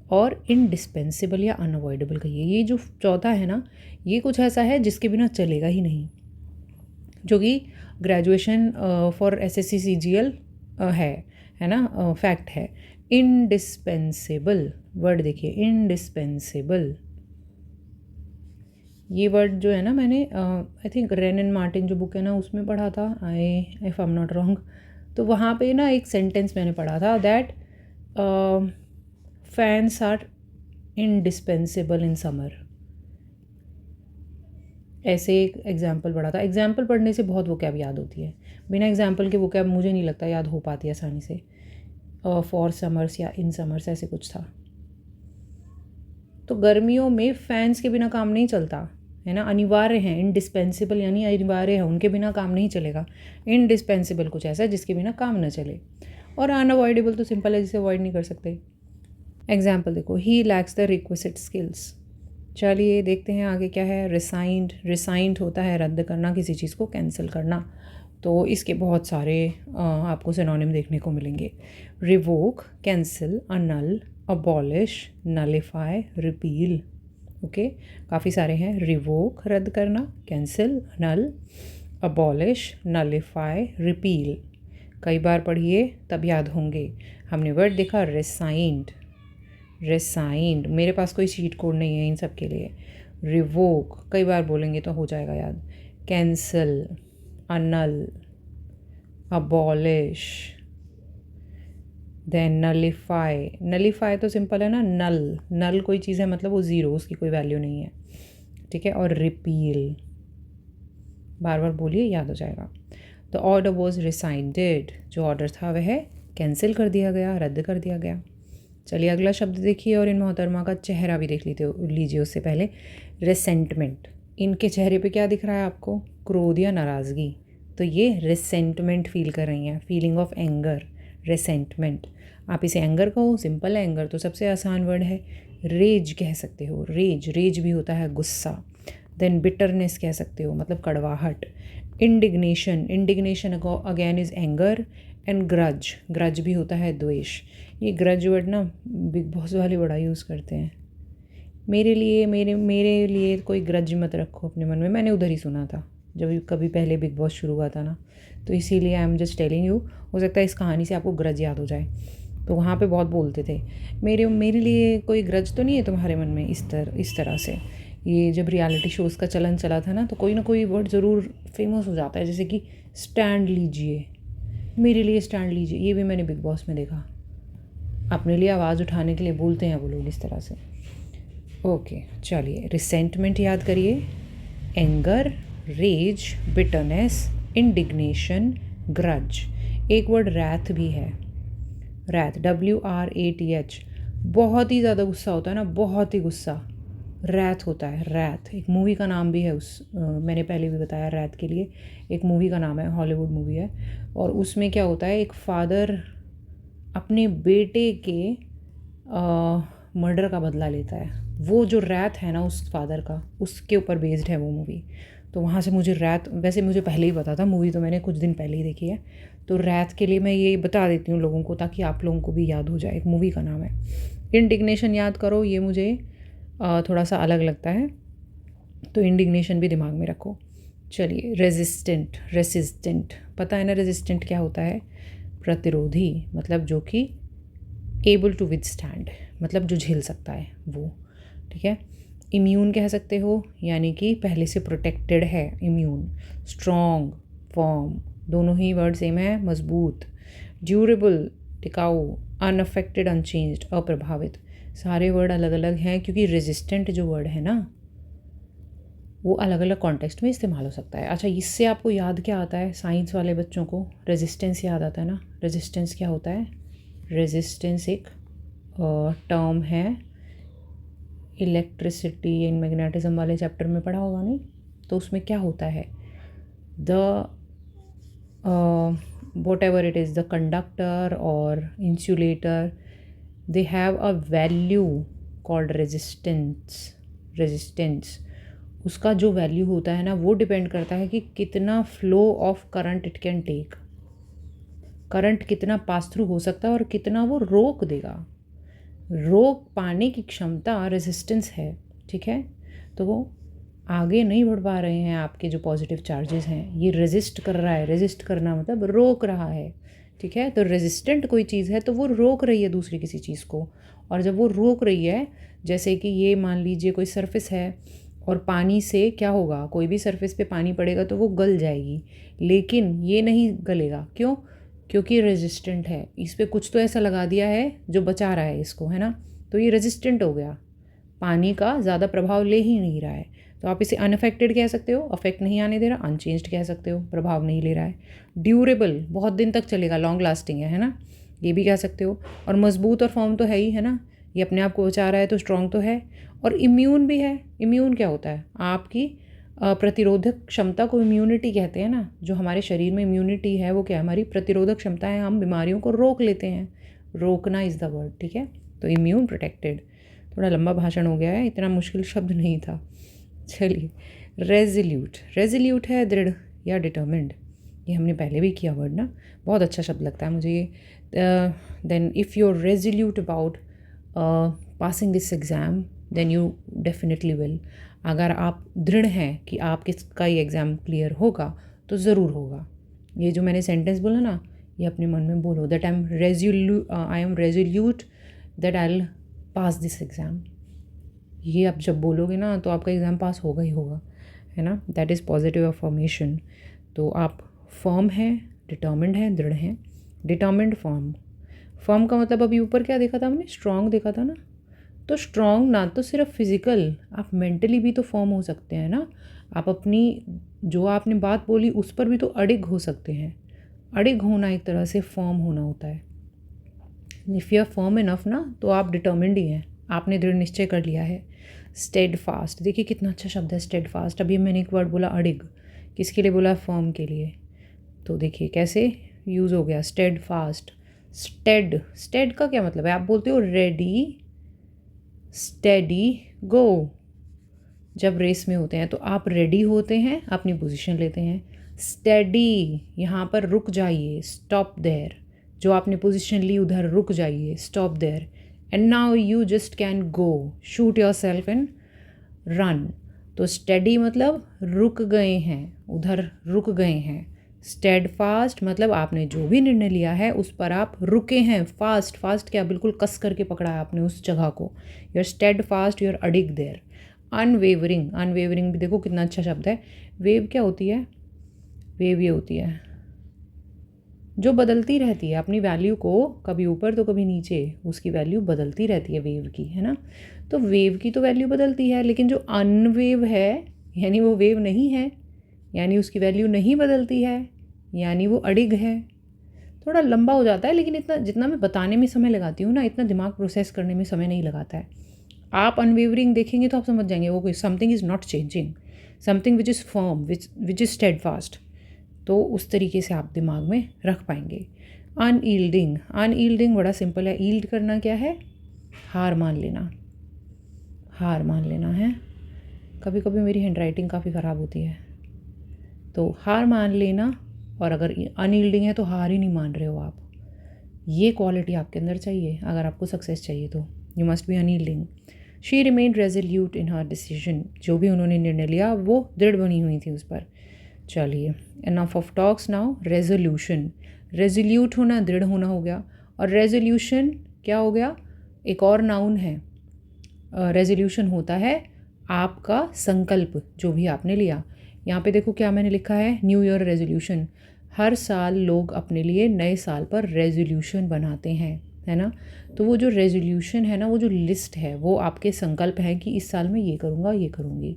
और इनडिस्पेंसिबल या अनअवॉइडेबल कहिए। ये जो चौथा है ना, ये कुछ ऐसा है जिसके बिना चलेगा ही नहीं, जो कि ग्रेजुएशन फॉर SSC CGL है ना, फैक्ट है। इनडिस्पेंसेबल वर्ड देखिए, इनडिस्पेंसेबल। ये वर्ड जो है ना, मैंने I think Wren and Martin जो बुक है ना उसमें पढ़ा था, if I am not wrong. तो वहाँ पे ना एक सेंटेंस मैंने पढ़ा था that fans are indispensable in summer. ऐसे एक एग्जाम्पल पढ़ा था। एग्जाम्पल पढ़ने से बहुत वोकैब याद होती है, बिना एग्जाम्पल के वोकैब मुझे नहीं लगता याद हो पाती है आसानी से। फॉर समर्स या इन समर्स ऐसे कुछ था। तो गर्मियों में फैंस के बिना काम नहीं चलता है ना, अनिवार्य हैं। इनडिस्पेंसिबल यानी अनिवार्य है, उनके बिना काम नहीं चलेगा। इनडिस्पेंसिबल कुछ ऐसा है जिसके बिना काम न चले। और अनअवॉइडेबल तो सिंपल है, जिसे अवॉइड नहीं कर सकते। एग्जाम्पल देखो, ही लैक्स द रिक्विजिट स्किल्स। चलिए देखते हैं आगे क्या है। रिसाइंड, रिसाइंड होता है रद्द करना, किसी चीज़ को कैंसिल करना। तो इसके बहुत सारे आपको सिनोनिम देखने को मिलेंगे। रिवोक, कैंसिल, अनल, अबॉलिश, नलिफाई, रिपील। ओके, काफ़ी सारे हैं। रिवोक रद्द करना, कैंसिल, अनल, अबॉलिश, नलिफाई, रिपील। कई बार पढ़िए तब याद होंगे। हमने वर्ड देखा रिसाइंड, रिसाइंड। मेरे पास कोई चीट कोड नहीं है इन सब के लिए। रिवोक कई बार बोलेंगे तो हो जाएगा याद। कैंसिल, अनल, अबॉलिश, देन नलिफाई। नलिफाई तो सिंपल है ना, नल। नल कोई चीज़ है मतलब वो ज़ीरो, उसकी कोई वैल्यू नहीं है, ठीक है। और रिपील बार बार बोलिए, याद हो जाएगा। द ऑर्डर वॉज रिसाइंडेड, जो ऑर्डर था वह कैंसिल कर दिया गया, रद्द कर दिया गया। चलिए अगला शब्द देखिए, और इन मोहतरमा का चेहरा भी देख लीजिए उससे पहले। रिसेंटमेंट, इनके चेहरे पे क्या दिख रहा है आपको? क्रोध या नाराज़गी। तो ये रिसेंटमेंट फील कर रही हैं, फीलिंग ऑफ एंगर, रिसेंटमेंट। आप इसे एंगर कहो, सिंपल है, एंगर तो सबसे आसान वर्ड है। रेज कह सकते हो, रेज, रेज भी होता है गुस्सा। देन बिटरनेस कह सकते हो, मतलब कड़वाहट। Indignation, indignation again is anger. And grudge, grudge भी होता है द्वेष। ये ग्रज वर्ड ना बिग बॉस वाले बड़ा यूज़ करते हैं। मेरे लिए कोई ग्रज मत रखो अपने मन में, मैंने उधर ही सुना था जब कभी पहले बिग बॉस शुरू हुआ था ना, तो इसीलिए I am just telling you. हो सकता है इस कहानी से आपको ग्रज याद हो जाए। तो वहाँ पे बहुत बोलते थे, मेरे लिए कोई ग्रज तो नहीं है तुम्हारे मन में, इस तरह से। ये जब रियलिटी शोज़ का चलन चला था ना, तो कोई ना कोई वर्ड ज़रूर फेमस हो जाता है, जैसे कि स्टैंड लीजिए, मेरे लिए स्टैंड लीजिए। ये भी मैंने बिग बॉस में देखा, अपने लिए आवाज़ उठाने के लिए बोलते हैं वो लोग इस तरह से। ओके, चलिए रिसेंटमेंट याद करिए। Anger, rage, bitterness, indignation, grudge. एक वर्ड रैथ भी है, रैथ, WRATH। बहुत ही ज़्यादा गुस्सा होता है ना, बहुत ही गुस्सा, रैथ होता है, रैथ। एक मूवी का नाम भी है मैंने पहले भी बताया, रैथ के लिए एक मूवी का नाम है, हॉलीवुड मूवी है। और उसमें क्या होता है, एक फादर अपने बेटे के मर्डर का बदला लेता है। वो जो रैथ है ना उस फादर का, उसके ऊपर बेस्ड है वो मूवी। तो वहाँ से मुझे रैथ, वैसे मुझे पहले ही पता था, मूवी तो मैंने कुछ दिन पहले ही देखी है। तो रैथ के लिए मैं ये बता देती हूँ लोगों को, ताकि आप लोगों को भी याद हो जाए। एक मूवी का नाम है। इंडिग्नेशन याद करो, ये मुझे थोड़ा सा अलग लगता है, तो इंडिग्नेशन भी दिमाग में रखो। चलिए रेजिस्टेंट, रेसिस्टेंट पता है ना, रेजिस्टेंट क्या होता है? प्रतिरोधी, मतलब जो कि एबल टू विदस्टैंड, मतलब जो झेल सकता है वो, ठीक है। इम्यून कह सकते हो, यानी कि पहले से प्रोटेक्टेड है, इम्यून। स्ट्रॉन्ग, फॉर्म, दोनों ही वर्ड सेम है, मजबूत। ड्यूरेबल, टिकाऊ। अनअफेक्टेड, अनचेंज्ड, अप्रभावित। सारे वर्ड अलग अलग हैं, क्योंकि रेजिस्टेंट जो वर्ड है ना वो अलग अलग कॉन्टेक्स्ट में इस्तेमाल हो सकता है। अच्छा, इससे आपको याद क्या आता है? साइंस वाले बच्चों को रेजिस्टेंस याद आता है ना। रेजिस्टेंस क्या होता है? रेजिस्टेंस एक टर्म है, इलेक्ट्रिसिटी एंड मैग्नेटिज्म वाले चैप्टर में पढ़ा होगा नहीं? तो उसमें क्या होता है, the whatever it is, the conductor or insulator, they have a value called resistance। उसका जो वैल्यू होता है ना वो डिपेंड करता है कि कितना flow of current it can take, current कितना पास थ्रू हो सकता है और कितना वो रोक देगा। रोक पाने की क्षमता रेजिस्टेंस है, ठीक है। तो वो आगे नहीं बढ़ पा रहे हैं, आपके जो पॉजिटिव चार्जेस हैं ये रेजिस्ट कर रहा है। रेजिस्ट करना मतलब रोक रहा है, ठीक है। तो रेजिस्टेंट कोई चीज़ है तो वो रोक रही है दूसरी किसी चीज़ को, और जब वो रोक रही है, जैसे कि ये मान लीजिए कोई सरफेस है और पानी से क्या होगा, कोई भी सरफेस पे पानी पड़ेगा तो वो गल जाएगी, लेकिन ये नहीं गलेगा। क्यों? क्योंकि रेजिस्टेंट है। इस पर कुछ तो ऐसा लगा दिया है जो बचा रहा है इसको, है ना। तो ये रेजिस्टेंट हो गया, पानी का ज़्यादा प्रभाव ले ही नहीं रहा है। तो आप इसे अनअफेक्टेड कह सकते हो, अफेक्ट नहीं आने दे रहा। अनचेंज्ड कह सकते हो, प्रभाव नहीं ले रहा है। ड्यूरेबल, बहुत दिन तक चलेगा, लॉन्ग लास्टिंग है ना, ये भी कह सकते हो। और मजबूत और फॉर्म तो है ही, है ना, ये अपने आप को बचा रहा है तो स्ट्रॉन्ग तो है। और इम्यून भी है। इम्यून क्या होता है? आपकी प्रतिरोधक क्षमता को इम्यूनिटी कहते हैं ना। जो हमारे शरीर में इम्यूनिटी है वो क्या है? हमारी प्रतिरोधक क्षमता है, हम बीमारियों को रोक लेते हैं। रोकना इज़ द वर्ड, ठीक है। तो इम्यून प्रोटेक्टेड। थोड़ा लंबा भाषण हो गया है, इतना मुश्किल शब्द नहीं था। चलिए, रेजोल्यूट। रेजोल्यूट है दृढ़ या डिटर्मिन्ड। ये हमने पहले भी किया वर्ड ना, बहुत अच्छा शब्द लगता है मुझे ये। Then if you are resolute about passing this exam then you definitely will. अगर आप दृढ़ हैं कि आप किसका ये एग्ज़ाम क्लियर होगा तो ज़रूर होगा। ये जो मैंने सेंटेंस बोला ना, ये अपने मन में बोलो, that I am resolute that I will pass this exam. ये आप जब बोलोगे ना तो आपका एग्ज़ाम पास होगा ही होगा, है ना। That is positive affirmation. तो आप फर्म हैं, डिटर्मिन्ड हैं, दृढ़ हैं। Determined firm. फर्म का मतलब अभी ऊपर क्या देखा था हमने? स्ट्रॉन्ग देखा था ना। तो स्ट्रॉन्ग ना तो सिर्फ फिज़िकल, आप मेंटली भी तो फर्म हो सकते हैं ना। आप अपनी जो आपने बात बोली उस पर भी तो अडिग हो सकते हैं। अडिग होना एक तरह से फर्म होना होता है। If you are firm enough ना तो आप डिटर्मिन्ड ही हैं, आपने दृढ़ निश्चय कर लिया है। स्टेड फास्ट, देखिए कितना अच्छा शब्द है स्टेड फास्ट। अभी मैंने एक वर्ड बोला अडिग, किसके लिए बोला? फर्म के लिए। तो देखिए कैसे यूज़ हो गया स्टेड फास्ट। स्टेड, स्टेड का क्या मतलब है? आप बोलते हो रेडी स्टेडी गो। जब रेस में होते हैं तो आप रेडी होते हैं, अपनी पोजीशन लेते हैं। स्टेडी, यहाँ पर रुक जाइए, स्टॉप देयर। जो आपने पोजीशन ली उधर रुक जाइए, stop there. And now you just can go, shoot yourself and run. तो स्टेडी मतलब रुक गए हैं, उधर रुक गए हैं। स्टेड फास्ट मतलब आपने जो भी निर्णय लिया है उस पर आप रुके हैं। फास्ट, फास्ट क्या? बिल्कुल कस करके पकड़ा है आपने उस जगह को। You are steadfast, you are अडिग देयर। अनवेवरिंग, अनवेवरिंग भी देखो कितना अच्छा शब्द है। वेव क्या होती है? वेव ये होती है जो बदलती रहती है अपनी वैल्यू को, कभी ऊपर तो कभी नीचे, उसकी वैल्यू बदलती रहती है वेव की, है ना। तो वेव की तो वैल्यू बदलती है, लेकिन जो अनवेव है यानी वो वेव नहीं है, यानी उसकी वैल्यू नहीं बदलती है, यानी वो अडिग है। थोड़ा लंबा हो जाता है, लेकिन इतना जितना मैं बताने में समय लगाती हूँ ना, इतना दिमाग प्रोसेस करने में समय नहीं लगाता है। आप अनवेवरिंग देखेंगे तो आप समझ जाएंगे वो कोई something is not changing, something which is firm, which is steadfast. तो उस तरीके से आप दिमाग में रख पाएंगे। अनईल्डिंग, अनईल्डिंग बड़ा सिंपल है। ईल्ड करना क्या है? हार मान लेना, हार मान लेना है। कभी कभी मेरी हैंडराइटिंग काफ़ी ख़राब होती है, तो हार मान लेना। और अगर अनईल्डिंग है तो हार ही नहीं मान रहे हो आप। ये क्वालिटी आपके अंदर चाहिए अगर आपको सक्सेस चाहिए तो। You must be unyielding. She remained resolute in her decision, जो भी उन्होंने निर्णय लिया वो दृढ़ बनी हुई थी उस पर। चलिए, enough of talks now. Resolution, resolute होना दृढ़ होना हो गया, और रेजोल्यूशन क्या हो गया? एक और नाउन है। रेजोल्यूशन होता है आपका संकल्प, जो भी आपने लिया। यहाँ पे देखो क्या मैंने लिखा है, न्यू ईयर रेजोल्यूशन। हर साल लोग अपने लिए नए साल पर रेजोल्यूशन बनाते हैं, है ना। तो वो जो रेजोल्यूशन है ना, वो जो लिस्ट है, वो आपके संकल्प है कि इस साल मैं ये करूँगा, ये करूँगी।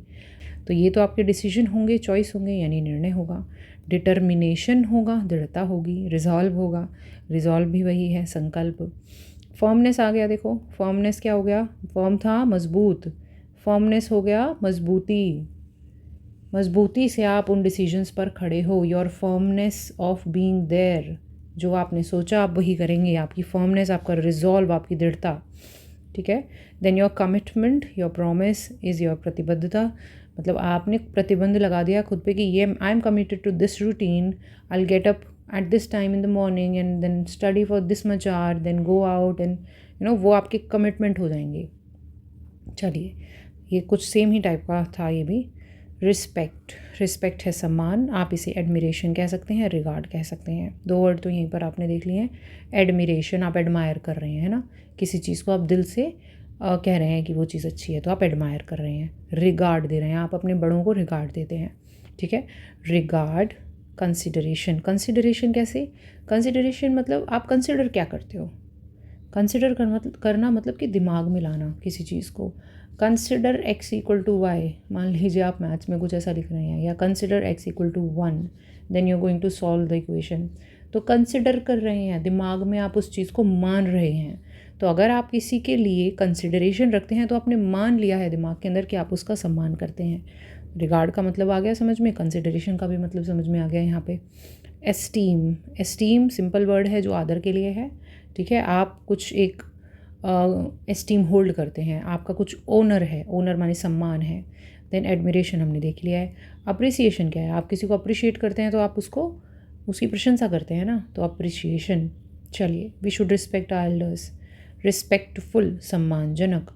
तो ये तो आपके डिसीजन होंगे, चॉइस होंगे, यानी निर्णय होगा। डिटर्मिनेशन होगा, दृढ़ता होगी। रिजॉल्व होगा, रिजॉल्व भी वही है, संकल्प। फर्मनेस आ गया, देखो फर्मनेस क्या हो गया? फर्म था मजबूत, फर्मनेस हो गया मजबूती। मजबूती से आप उन डिसीजंस पर खड़े हो। Your firmness of being there, जो आपने सोचा आप वही करेंगे। आपकी फर्मनेस, आपका रिजॉल्व, आपकी दृढ़ता, ठीक है। Then your commitment, your promise is your प्रतिबद्धता। मतलब आपने प्रतिबंध लगा दिया खुद पे कि ये I am committed to this routine, I will get up at this time in the morning and then study for this much hour, then go out and वो आपके कमिटमेंट हो जाएंगे। चलिए, ये कुछ सेम ही टाइप का था ये भी। रिस्पेक्ट, रिस्पेक्ट है सम्मान, आप इसे एडमिरेशन कह सकते हैं, रिगार्ड कह सकते हैं। दो वर्ड तो यहीं पर आपने देख लिए हैं। एडमिरेशन, आप एडमायर कर रहे हैं, है ना, किसी चीज़ को आप दिल से कह रहे हैं कि वो चीज़ अच्छी है तो आप एडमायर कर रहे हैं। रिगार्ड दे रहे हैं, आप अपने बड़ों को रिगार्ड देते हैं, ठीक है। रिगार्ड। कंसिडरेशन, कंसिडरेशन कैसे? कंसिडरेशन मतलब आप कंसिडर क्या करते हो? कंसिडर करना मतलब कि दिमाग में लाना किसी चीज़ को। Consider x equal to Y, मान लीजिए आप मैथ्स में कुछ ऐसा लिख रहे हैं, या consider x equal to 1, then you are going to solve the equation. तो कंसिडर कर रहे हैं, दिमाग में आप उस चीज़ को मान रहे हैं। तो अगर आप किसी के लिए कंसिडरेशन रखते हैं तो आपने मान लिया है दिमाग के अंदर कि आप उसका सम्मान करते हैं। रिगार्ड का मतलब आ गया समझ में, कंसिडरेशन का भी मतलब समझ में आ गया यहाँ पे। एस्टीम, एस्टीम सिंपल वर्ड है जो आदर के लिए है, ठीक है। आप कुछ एक एस्टीम होल्ड करते हैं, आपका कुछ ओनर है, ओनर माने सम्मान है। देन एडमिरेशन हमने देख लिया है। अप्रिसिएशन क्या है? आप किसी को अप्रिशिएट करते हैं तो आप उसको उसकी प्रशंसा करते हैं ना, तो अप्रिसिएशन। चलिए, we should respect our elders. Respectful, सम्मानजनक,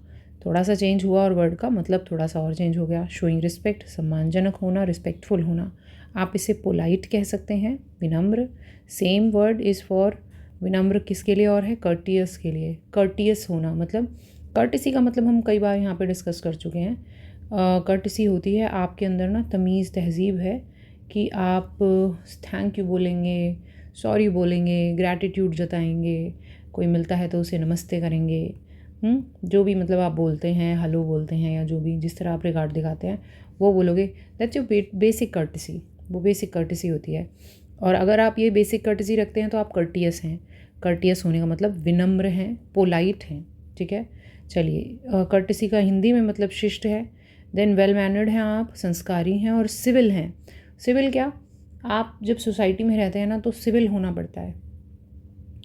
थोड़ा सा चेंज हुआ और वर्ड का मतलब थोड़ा सा और चेंज हो गया। शोइंग रिस्पेक्ट, सम्मानजनक होना, रिस्पेक्टफुल होना। आप इसे पोलाइट कह सकते हैं, विनम्र। सेम वर्ड इज़ फॉर विनम्र किसके लिए और है? कर्टियस के लिए। कर्टियस होना मतलब, कर्टिसी का मतलब हम कई बार यहाँ पे डिस्कस कर चुके हैं। कर्टिसी होती है आपके अंदर ना तमीज़ तहज़ीब है कि आप थैंक यू बोलेंगे, सॉरी बोलेंगे, ग्रैटिट्यूड जताएंगे, कोई मिलता है तो उसे नमस्ते करेंगे, जो भी मतलब आप बोलते हैं, हेलो बोलते हैं, या जो भी जिस तरह आप रिगार्ड दिखाते हैं वो बोलोगे। दैट्स योर बेसिक कर्टिसी, वो बेसिक कर्टिसी होती है। और अगर आप ये बेसिक कर्टिसी रखते हैं तो आप कर्टियस हैं। कर्टियस होने का मतलब विनम्र हैं, पोलाइट हैं, ठीक है। चलिए, कर्टिसी का हिंदी में मतलब शिष्ट है। देन वेल मैनर्ड हैं आप, संस्कारी हैं, और सिविल हैं। सिविल क्या? आप जब सोसाइटी में रहते हैं ना तो सिविल होना पड़ता है,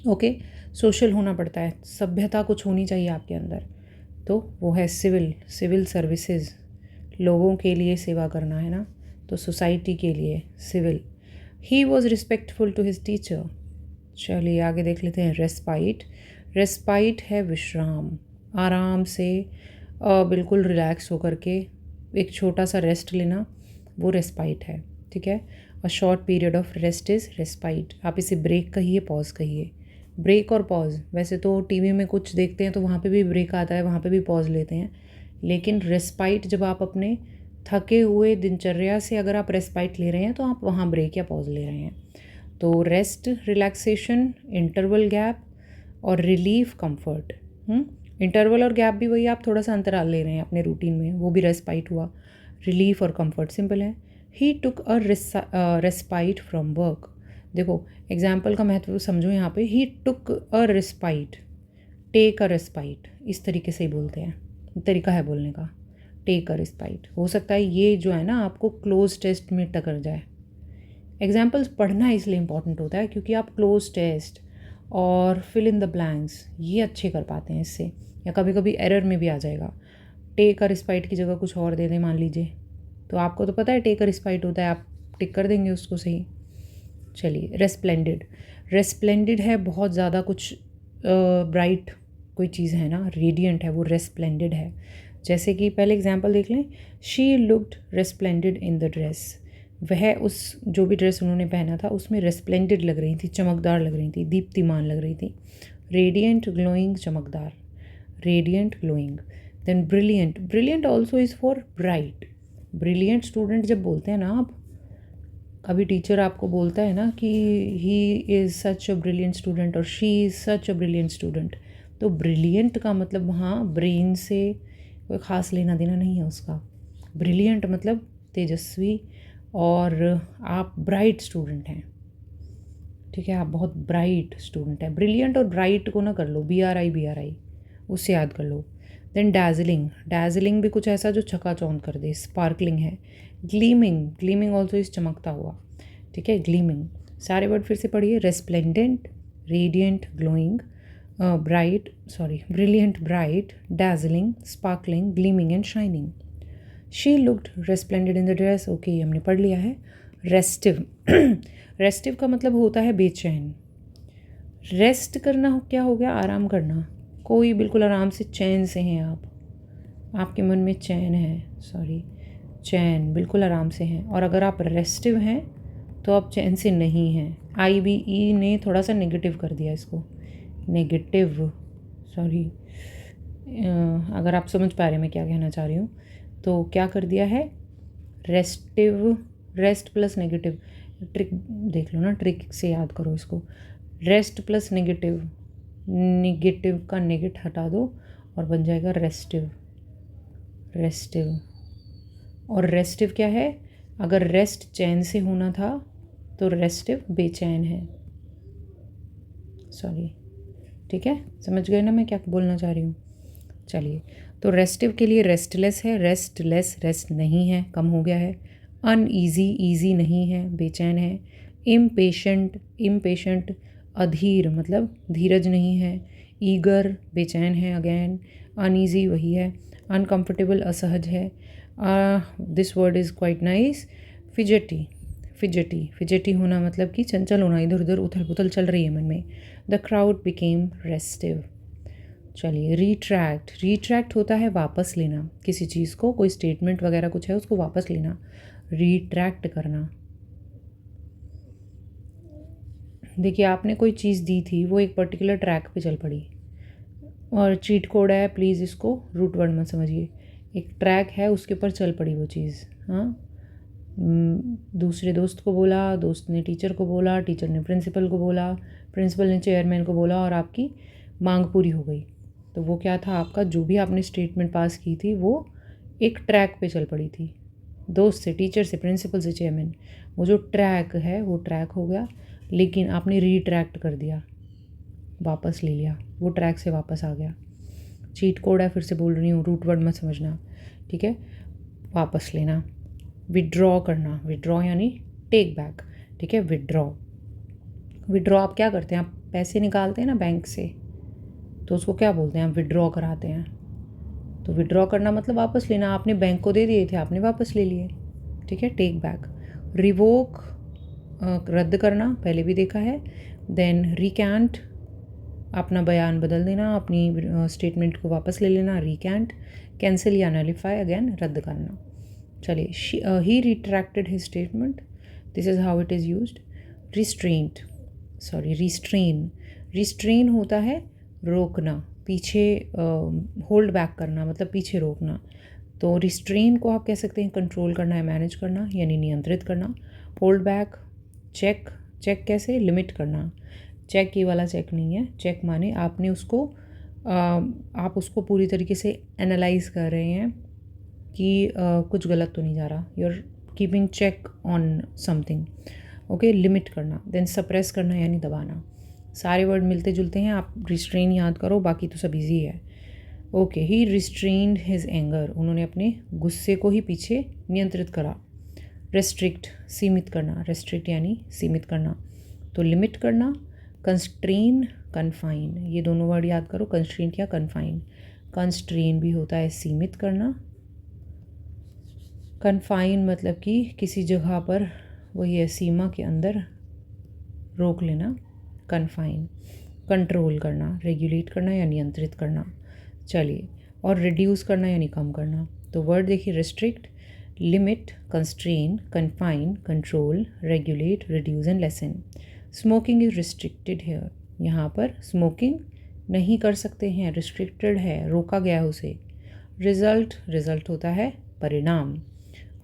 ओके, सोशल होना पड़ता है, सभ्यता कुछ होनी चाहिए आपके अंदर, तो वो है सिविल। सिविल सर्विसेज, लोगों के लिए सेवा करना, है ना, तो सोसाइटी के लिए civil. He was respectful to his teacher. चलिए आगे देख लेते हैं। रेस्पाइट, रेस्पाइट है विश्राम, आराम से बिल्कुल रिलैक्स होकर के एक छोटा सा रेस्ट लेना, वो रेस्पाइट है, ठीक है। A short period of rest is respite. आप इसे ब्रेक कहिए, पॉज कहिए। ब्रेक और पॉज, वैसे तो टीवी में कुछ देखते हैं तो वहाँ पे भी ब्रेक आता है, वहाँ पे भी पॉज लेते हैं, लेकिन रेस्पाइट जब आप अपने थके हुए दिनचर्या से अगर आप रेस्पाइट ले रहे हैं तो आप वहाँ ब्रेक या पॉज ले रहे हैं। तो रेस्ट, रिलैक्सेशन, इंटरवल गैप और रिलीफ, कंफर्ट। इंटरवल और गैप भी वही, आप थोड़ा सा अंतराल ले रहे हैं अपने रूटीन में, वो भी रेस्पाइट हुआ। रिलीफ और कंफर्ट सिंपल है। ही टुक अ रेस्पाइट फ्रॉम वर्क। देखो एग्जाम्पल का महत्व समझो यहाँ पे। ही टुक अ रेस्पाइट, टेक अ रेस्पाइट, इस तरीके से ही बोलते हैं, तरीका है बोलने का, टेक अ रेस्पाइट। हो सकता है ये जो है ना आपको क्लोज टेस्ट में टकर जाए। एग्जाम्पल्स पढ़ना इसलिए इम्पॉर्टेंट होता है क्योंकि आप क्लोज टेस्ट और फिल इन द ब्लैंक्स ये अच्छे कर पाते हैं इससे, या कभी कभी एरर में भी आ जाएगा। टेक अ रिस्पाइट की जगह कुछ और दे दें मान लीजिए, तो आपको तो पता है टेक अ रिस्पाइट होता है, आप टिक कर देंगे उसको सही। चलिए, रेस्प्लेंडेड, रेस्प्लेंडेड है बहुत ज़्यादा कुछ ब्राइट कोई चीज़ है ना, रेडियंट है, वो रेस्प्लेंडेड है। जैसे कि पहले एग्जांपल देख लें, she looked resplendent in the dress. वह उस जो भी ड्रेस उन्होंने पहना था उसमें रेस्प्लेंडेड लग रही थी, चमकदार लग रही थी, दीप्तिमान लग रही थी। रेडियंट, ग्लोइंग, चमकदार, radiant, glowing. Then brilliant, brilliant also is for bright. Brilliant student जब बोलते हैं ना आप, कभी टीचर आपको बोलता है ना कि he is such a brilliant student और she is such a brilliant student, तो ब्रिलियंट का मतलब वहाँ ब्रेन से कोई ख़ास लेना देना नहीं है उसका। ब्रिलियंट मतलब तेजस्वी, और आप ब्राइट स्टूडेंट हैं, ठीक है, आप बहुत ब्राइट स्टूडेंट हैं। ब्रिलियंट और ब्राइट को ना कर लो BRI, उससे याद कर लो। देन डैजलिंग, डैजलिंग भी कुछ ऐसा जो चकाचौंध कर दे, स्पार्कलिंग है। ग्लीमिंग, ग्लीमिंग ऑल्सो इस चमकता हुआ, ठीक है, ग्लीमिंग। सारे वर्ड फिर से पढ़िए। Resplendent, radiant, glowing, bright, sorry brilliant, bright, dazzling, sparkling, gleaming and shining. She looked resplendent in the dress, okay हमने पढ़ लिया है। रेस्टिव रेस्टिव का मतलब होता है बेचैन। रेस्ट करना क्या हो गया? आराम करना। कोई बिल्कुल आराम से चैन से हैं आप, आपके मन में चैन है, सॉरी चैन, बिल्कुल आराम से हैं। और अगर आप रेस्टिव हैं तो आप चैन से नहीं हैं। IBE ने थोड़ा सा नेगेटिव कर दिया इसको, नेगेटिव, सॉरी, अगर आप समझ पा रहे हैं मैं क्या कहना चाह रही हूँ, तो क्या कर दिया है? Restive, rest plus negative, trick देख लो ना, ट्रिक से याद करो इसको। रेस्ट प्लस नेगेटिव, नेगेटिव का नेगेट हटा दो और बन जाएगा रेस्टिव, रेस्टिव। और रेस्टिव क्या है? अगर रेस्ट चैन से होना था तो रेस्टिव बेचैन है, सॉरी, ठीक है, समझ गए ना मैं क्या बोलना चाह रही हूँ। चलिए, तो रेस्टिव के लिए रेस्टलेस है, रेस्टलेस रेस्ट नहीं है, कम हो गया है। अनईजी, ईजी नहीं है, बेचैन है। इम्पेशेंट, इम्पेशेंट अधीर मतलब धीरज नहीं है। ईगर बेचैन है, अगेन। अनईजी वही है। अनकम्फर्टेबल असहज है। This word is quite nice. फिजेटी, फिजेटी, फिजेटी होना मतलब कि चंचल होना, इधर उधर उथल पुथल चल रही है मन में। The crowd became restive. चलिए, रिट्रैक्ट, रिट्रैक्ट होता है वापस लेना किसी चीज़ को, कोई स्टेटमेंट वगैरह कुछ है उसको वापस लेना, रिट्रैक्ट करना। देखिए, आपने कोई चीज़ दी थी, वो एक पर्टिकुलर ट्रैक पे चल पड़ी, और चीट कोड है, प्लीज़ इसको रूट वर्ड मत समझिए। एक ट्रैक है, उसके ऊपर चल पड़ी वो चीज़, हाँ। दूसरे दोस्त को बोला, दोस्त ने टीचर को बोला, टीचर ने प्रिंसिपल को बोला, प्रिंसिपल ने चेयरमैन को बोला, और आपकी मांग पूरी हो गई। तो वो क्या था? आपका जो भी आपने स्टेटमेंट पास की थी वो एक ट्रैक पे चल पड़ी थी, दोस्त से, टीचर से, प्रिंसिपल से, चेयरमैन। वो जो ट्रैक है वो ट्रैक हो गया, लेकिन आपने रिट्रैक्ट कर दिया, वापस ले लिया, वो ट्रैक से वापस आ गया। चीट कोड है, फिर से बोल रही हूँ, रूट वर्ड मत समझना, ठीक है। वापस लेना, विड्रॉ करना, विड्रॉ यानी टेक बैक, ठीक है। विड्रॉ, विड्रॉ आप क्या करते हैं? आप पैसे निकालते हैं ना बैंक से, तो उसको क्या बोलते हैं? आप विड्रॉ कराते हैं। तो विड्रॉ करना मतलब वापस लेना, आपने बैंक को दे दिए थे, आपने वापस ले लिए, ठीक है, टेक बैक। रिवोक, रद्द करना, पहले भी देखा है। देन रिकैंट, अपना बयान बदल देना, अपनी स्टेटमेंट को वापस ले लेना, रिकैंट। कैंसिल या नलिफाई, अगेन रद्द करना। चलिए, he retracted his statement, this is how it is used. Restraint, sorry, restrain, restrain होता है रोकना, पीछे होल्ड बैक करना, मतलब पीछे रोकना। तो रिस्ट्रेन को आप कह सकते हैं कंट्रोल करना या मैनेज करना, यानी नियंत्रित करना। होल्ड बैक, चेक, चेक कैसे? लिमिट करना। चेक ये वाला चेक नहीं है, चेक माने आपने उसको आप उसको पूरी तरीके से एनालाइज कर रहे हैं कि कुछ गलत तो नहीं जा रहा, you are keeping check on something, okay. Limit करना। देन सप्रेस करना यानी दबाना। सारे वर्ड मिलते जुलते हैं, आप रिस्ट्रेन याद करो, बाकी तो सब इजी है, ओके। ही रिस्ट्रेन्ड हिज एंगर, उन्होंने अपने गुस्से को ही पीछे नियंत्रित करा। रेस्ट्रिक्ट, सीमित करना, रेस्ट्रिक्ट यानी सीमित करना, तो लिमिट करना। कंस्ट्रेन, कन्फाइन, ये दोनों वर्ड याद करो, कंस्ट्रेन या कन्फाइन। कंस्ट्रेन भी होता है सीमित करना, कन्फाइन मतलब कि किसी जगह पर वही है, सीमा के अंदर रोक लेना, कन्फाइन। कंट्रोल करना, रेगुलेट करना या नियंत्रित करना। चलिए, और रिड्यूस करना यानी कम करना। तो वर्ड देखिए, restrict, limit, constrain, confine, control, regulate, reduce and lessen. Smoking is restricted here, यहाँ पर स्मोकिंग नहीं कर सकते हैं, रिस्ट्रिक्टेड है, रोका गया है उसे। रिजल्ट, रिजल्ट होता है परिणाम।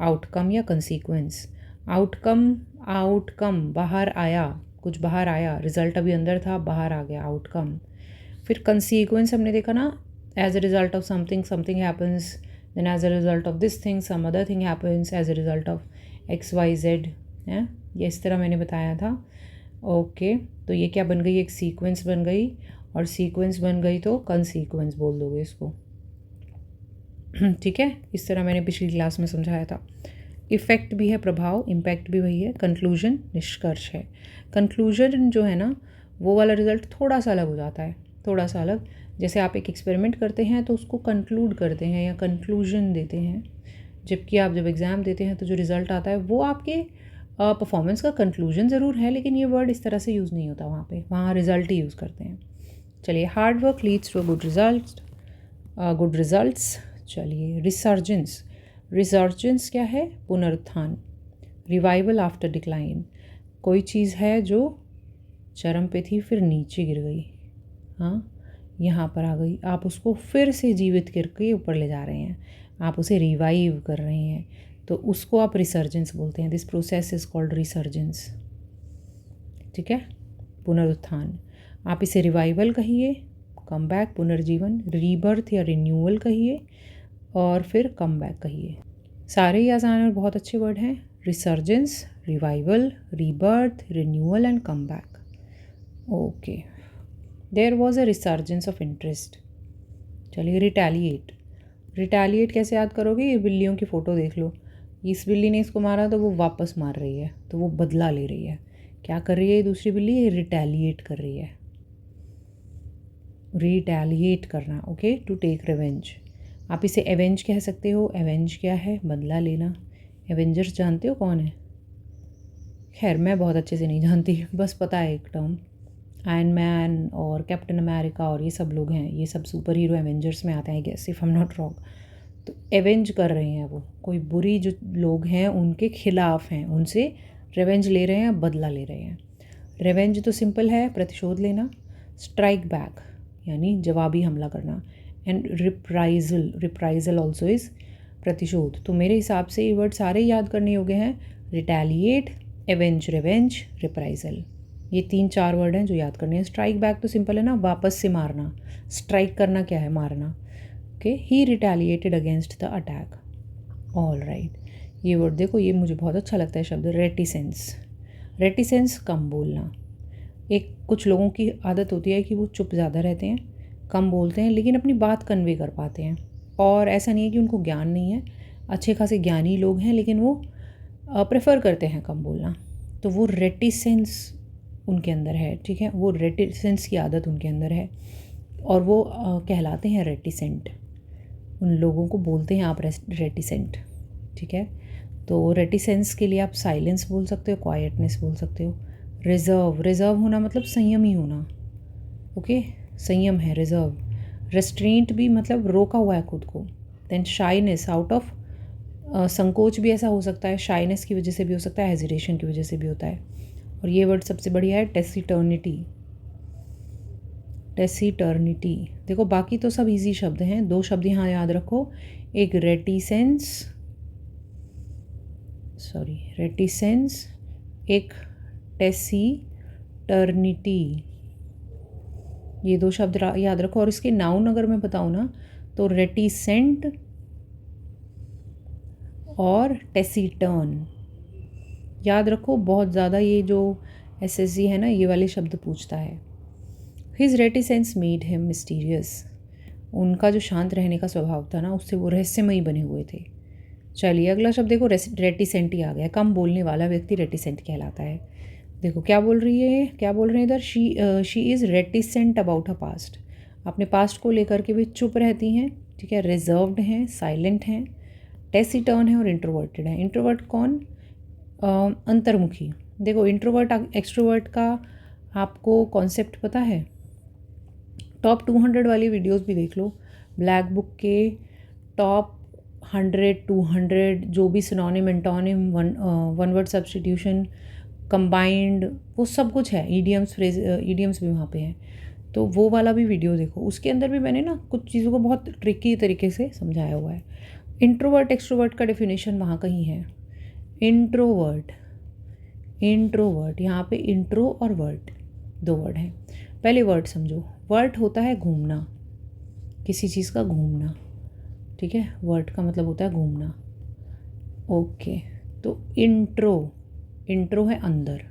आउटकम या कंसीक्वेंस, आउटकम, आउटकम बाहर आया, कुछ बाहर आया, रिजल्ट अभी अंदर था, बाहर आ गया, आउटकम। फिर कंसीक्वेंस हमने देखा ना, as a result of something something happens, then as a result of this thing some other thing happens, as a result of XYZ है, ये इस तरह मैंने बताया था, ओके। तो ये क्या बन गई? एक सीक्वेंस बन गई, और सीक्वेंस बन गई तो कंसीक्वेंस बोल दोगे इसको, ठीक है। इस तरह मैंने पिछली क्लास में समझाया था। इफ़ेक्ट भी है, प्रभाव, इम्पैक्ट भी वही है। कंक्लूजन, निष्कर्ष है। कंक्लूजन जो है ना, वो वाला रिज़ल्ट थोड़ा सा अलग हो जाता है, थोड़ा सा अलग। जैसे आप एक एक्सपेरिमेंट करते हैं तो उसको कंक्लूड करते हैं या कंक्लूजन देते हैं, जबकि आप जब एग्ज़ाम देते हैं तो जो रिज़ल्ट आता है वो आपके परफॉर्मेंस का कंक्लूजन ज़रूर है, लेकिन ये वर्ड इस तरह से यूज़ नहीं होता वहाँ पे, वहाँ रिज़ल्ट ही यूज़ करते हैं। चलिए, hard work leads to a good results. चलिए, रिसर्जेंस। रिसर्जेंस क्या है? पुनरुत्थान। रिवाइवल आफ्टर डिक्लाइन, कोई चीज़ है जो चरम पे थी फिर नीचे गिर गई, हाँ, यहाँ पर आ गई, आप उसको फिर से जीवित करके ऊपर ले जा रहे हैं, आप उसे रिवाइव कर रहे हैं, तो उसको आप रिसर्जेंस बोलते हैं। This process is called resurgence. ठीक है, पुनरुत्थान। आप इसे रिवाइवल कहिए, कम बैक, पुनर्जीवन, रीबर्थ या रिन्यूअल कहिए, और फिर कम बैक कहिए। सारे ही आसान और बहुत अच्छे वर्ड हैं। Resurgence, revival, rebirth, renewal and come back. Okay, there was a resurgence of interest. चलिए, रिटेलिएट। रिटेलिएट कैसे याद करोगे? ये बिल्लियों की फ़ोटो देख लो, इस बिल्ली ने इसको मारा तो वो वापस मार रही है, तो वो बदला ले रही है। क्या कर रही है ये दूसरी बिल्ली? ये रिटेलिएट कर रही है। रिटेलिएट करना, ओके, टू टेक रिवेंज। आप इसे एवेंज कह सकते हो। एवेंज क्या है? बदला लेना। एवेंजर्स जानते हो कौन है? खैर, मैं बहुत अच्छे से नहीं जानती, बस पता है एक टर्म, आयरन मैन और कैप्टन अमेरिका और ये सब लोग हैं, ये सब सुपर हीरो एवेंजर्स में आते हैं, guess if I am not wrong. तो एवेंज कर रहे हैं, वो कोई बुरी जो लोग हैं उनके खिलाफ हैं, उनसे रिवेंज ले रहे हैं, बदला ले रहे हैं। रिवेंज तो सिंपल है, प्रतिशोध लेना। स्ट्राइक बैक यानी जवाबी हमला करना। एंड रिप्राइजल ऑल्सो इज़ प्रतिशोध। तो मेरे हिसाब से ये वर्ड सारे याद करने योग्य हैं। रिटेलिएट, एवेंज, रिवेंज, रिप्राइजल, ये 3-4 वर्ड हैं जो याद करने हैं। स्ट्राइक बैक तो सिंपल है ना, वापस से मारना। स्ट्राइक करना क्या है? मारना। Okay, he retaliated against the attack. All right, ये वर्ड देखो, ये मुझे बहुत अच्छा लगता है शब्द, रेटिसेंस। रेटिसेंस, कम बोलना। एक कुछ लोगों की आदत होती है कि वो चुप ज़्यादा रहते हैं, कम बोलते हैं, लेकिन अपनी बात कन्वे कर पाते हैं। और ऐसा नहीं है कि उनको ज्ञान नहीं है, अच्छे खासे ज्ञानी लोग हैं, लेकिन वो प्रेफर करते हैं कम बोलना। तो वो रेटिसेंस उनके अंदर है। ठीक है, वो रेटिसेंस की आदत उनके अंदर है, और वो कहलाते हैं रेटिसेंट। उन लोगों को बोलते हैं आप रेटिसेंट। ठीक है, तो रेटिसेंस के लिए आप साइलेंस बोल सकते हो, क्वाइटनेस बोल सकते हो। रिजर्व, रिजर्व होना मतलब संयमी होना। ओके, संयम है रिजर्व। रेस्ट्रेंट भी मतलब रोका हुआ है खुद को। देन शाइनेस, आउट ऑफ संकोच भी ऐसा हो सकता है, शाइनेस की वजह से भी हो सकता है, हेजिटेशन की वजह से भी होता है। और ये वर्ड सबसे बढ़िया है, टेसिटर्निटी। टेसिटर्निटी, देखो बाकी तो सब इजी शब्द हैं, 2 शब्द यहाँ याद रखो, एक रेटिसेंस, एक टेसिटर्निटी। ये 2 शब्द याद रखो। और इसके नाउन अगर मैं बताऊँ ना, तो रेटिसेंट और टेसिटर्न याद रखो। बहुत ज़्यादा ये जो एसएससी है ना, ये वाले शब्द पूछता है। हिज रेटिसेंस मेड हिम मिस्टीरियस, उनका जो शांत रहने का स्वभाव था ना, उससे वो रहस्यमयी बने हुए थे। चलिए, अगला शब्द देखो, रेटिसेंट ही आ गया। कम बोलने वाला व्यक्ति रेटिसेंट कहलाता है। देखो क्या बोल रही है, क्या बोल रहे हैं इधर, she is reticent about her past. अपने पास्ट को लेकर के भी चुप रहती हैं। ठीक है, रिजर्व्ड हैं, साइलेंट हैं, टेसिटर्न है और इंट्रोवर्टेड है। इंट्रोवर्ट कौन? अंतर्मुखी। देखो, इंट्रोवर्ट एक्सट्रोवर्ट का आपको कॉन्सेप्ट पता है? टॉप 200 वाली वीडियोस भी देख लो, ब्लैक बुक के टॉप 100, 200 जो भी synonym, antonym, one word substitution, combined, वो सब कुछ है। ईडियम्स, फ्रेज, ईडियम्स भी वहाँ पे हैं। तो वो वाला भी वीडियो देखो, उसके अंदर भी मैंने ना कुछ चीज़ों को बहुत ट्रिकी तरीके से समझाया हुआ है। इंट्रोवर्ट एक्सट्रोवर्ट का डेफिनेशन वहाँ कहीं है। इंट्रोवर्ट, यहाँ पे इंट्रो और वर्ट 2 वर्ड हैं। पहले वर्ड समझो। वर्ट होता है घूमना, किसी चीज़ का घूमना। ठीक है, वर्ट का मतलब होता है घूमना। ओके, तो इंट्रो है अंदर,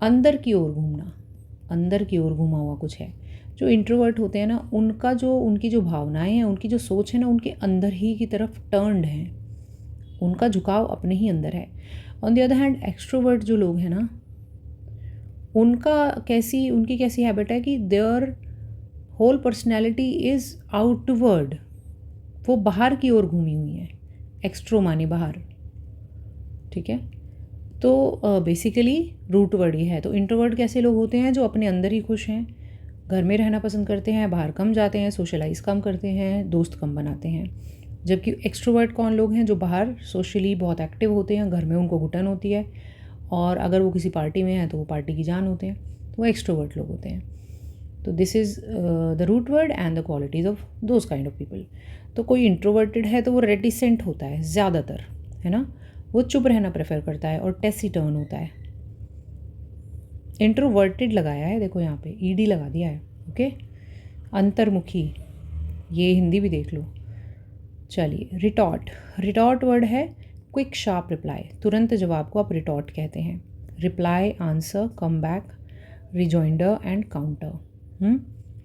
अंदर की ओर घूमना, अंदर की ओर घूमा हुआ कुछ है। जो इंट्रोवर्ट होते हैं ना, उनकी जो भावनाएं हैं, उनकी जो सोच है ना, उनके अंदर ही की तरफ टर्न्ड हैं, उनका झुकाव अपने ही अंदर है। On the other hand, extrovert जो लोग हैं ना, उनकी कैसी हैबिट है कि their whole personality is outward, वो बाहर की ओर घूमी हुई है। एक्सट्रो माने बाहर। ठीक है, तो बेसिकली रूट वर्ड ये है। तो इंट्रोवर्ट कैसे लोग होते हैं? जो अपने अंदर ही खुश हैं, घर में रहना पसंद करते हैं, बाहर कम जाते हैं, सोशलाइज कम करते हैं, दोस्त कम बनाते हैं। जबकि एक्सट्रोवर्ट कौन लोग हैं? जो बाहर सोशली बहुत एक्टिव होते हैं, घर में उनको घुटन होती है, और अगर वो किसी पार्टी में है तो वो पार्टी की जान होते हैं, तो वो एक्सट्रोवर्ट लोग होते हैं। तो this is the root word and the qualities of those kind of people. तो कोई इंट्रोवर्टेड है तो वो रेटिसेंट होता है ज़्यादातर, है ना, वो चुप रहना प्रेफर करता है और टेसिटर्न होता है। इंट्रोवर्टेड लगाया है, देखो यहाँ पे ईडी लगा दिया है, ओके। अंतर्मुखी, ये हिंदी भी देख लो। चलिए, रिटॉर्ट। रिटॉर्ट वर्ड है क्विक शार्प रिप्लाई, तुरंत जवाब को आप रिटॉर्ट कहते हैं। Reply, answer, come back, rejoinder and counter,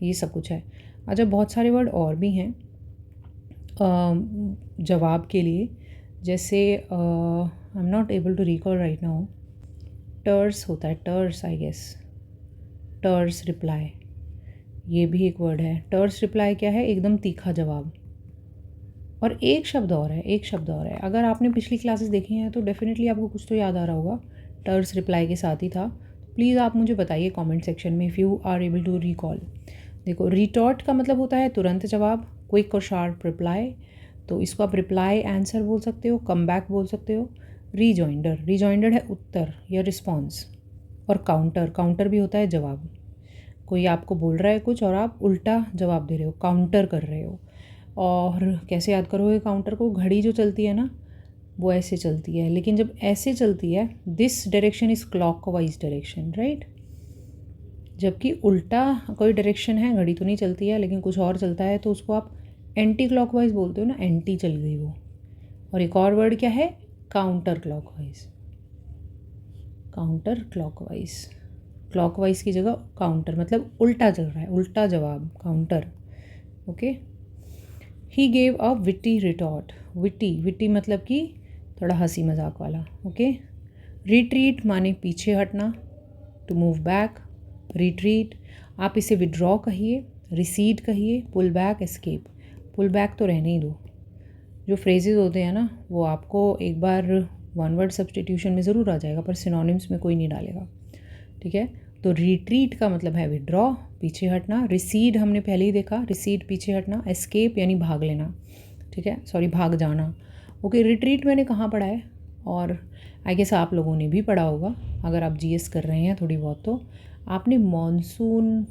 ये सब कुछ है। अच्छा, बहुत सारे वर्ड और भी हैं जवाब के लिए, जैसे I am not able to recall right now. Terse होता है, टर्स आई गेस, टर्स रिप्लाई, ये भी एक वर्ड है। टर्स रिप्लाई क्या है? एकदम तीखा जवाब। और एक शब्द और है, एक शब्द और है, अगर आपने पिछली क्लासेस देखी हैं तो डेफिनेटली आपको कुछ तो याद आ रहा होगा, टर्स रिप्लाई के साथ ही था। प्लीज़ आप मुझे बताइए कमेंट सेक्शन में if you are able to recall. देखो, रिटॉर्ट का मतलब होता है तुरंत जवाब, क्विक और शार्प रिप्लाई, तो इसको आप रिप्लाई आंसर बोल सकते हो, कम बैक बोल सकते हो। रीजॉइंडर, रीजॉइंडर है उत्तर या रिस्पॉन्स। और काउंटर, काउंटर भी होता है जवाब। कोई आपको बोल रहा है कुछ और आप उल्टा जवाब दे रहे हो, काउंटर कर रहे हो। और कैसे याद करोगे काउंटर को? घड़ी जो चलती है ना, वो ऐसे चलती है, लेकिन जब ऐसे चलती है, this direction is clockwise direction, right. जबकि उल्टा कोई डायरेक्शन है, घड़ी तो नहीं चलती है लेकिन कुछ और चलता है, तो उसको आप एंटी क्लॉकवाइज बोलते हो ना, एंटी चल गई वो। और एक और वर्ड क्या है? Counter clockwise. Counter clockwise, clockwise की जगह काउंटर, मतलब उल्टा चल रहा है, उल्टा जवाब, counter, okay. He gave a witty retort, witty, witty मतलब कि थोड़ा हंसी मजाक वाला, ओके। रिट्रीट माने पीछे हटना, टू मूव बैक, रिट्रीट। आप इसे विड्रॉ कहिए, रिसीड कहिए, pull back, escape. Pull back तो रहने ही दो, जो फ्रेजेस होते हैं ना वो आपको एक बार वन वर्ड सब्सटीट्यूशन में ज़रूर आ जाएगा, पर सिनोनिम्स में कोई नहीं डालेगा, ठीक है। तो रिट्रीट का मतलब है विड्रॉ, पीछे हटना। रिसीड हमने पहले ही देखा, रिसीड पीछे हटना। एस्केप यानी भाग लेना, ठीक है, सॉरी भाग जाना, ओके। रिट्रीट मैंने कहाँ पढ़ा है? और आई गेस आप लोगों ने भी पढ़ा होगा, अगर आप जीएस कर रहे हैं थोड़ी बहुत, तो आपने मॉनसून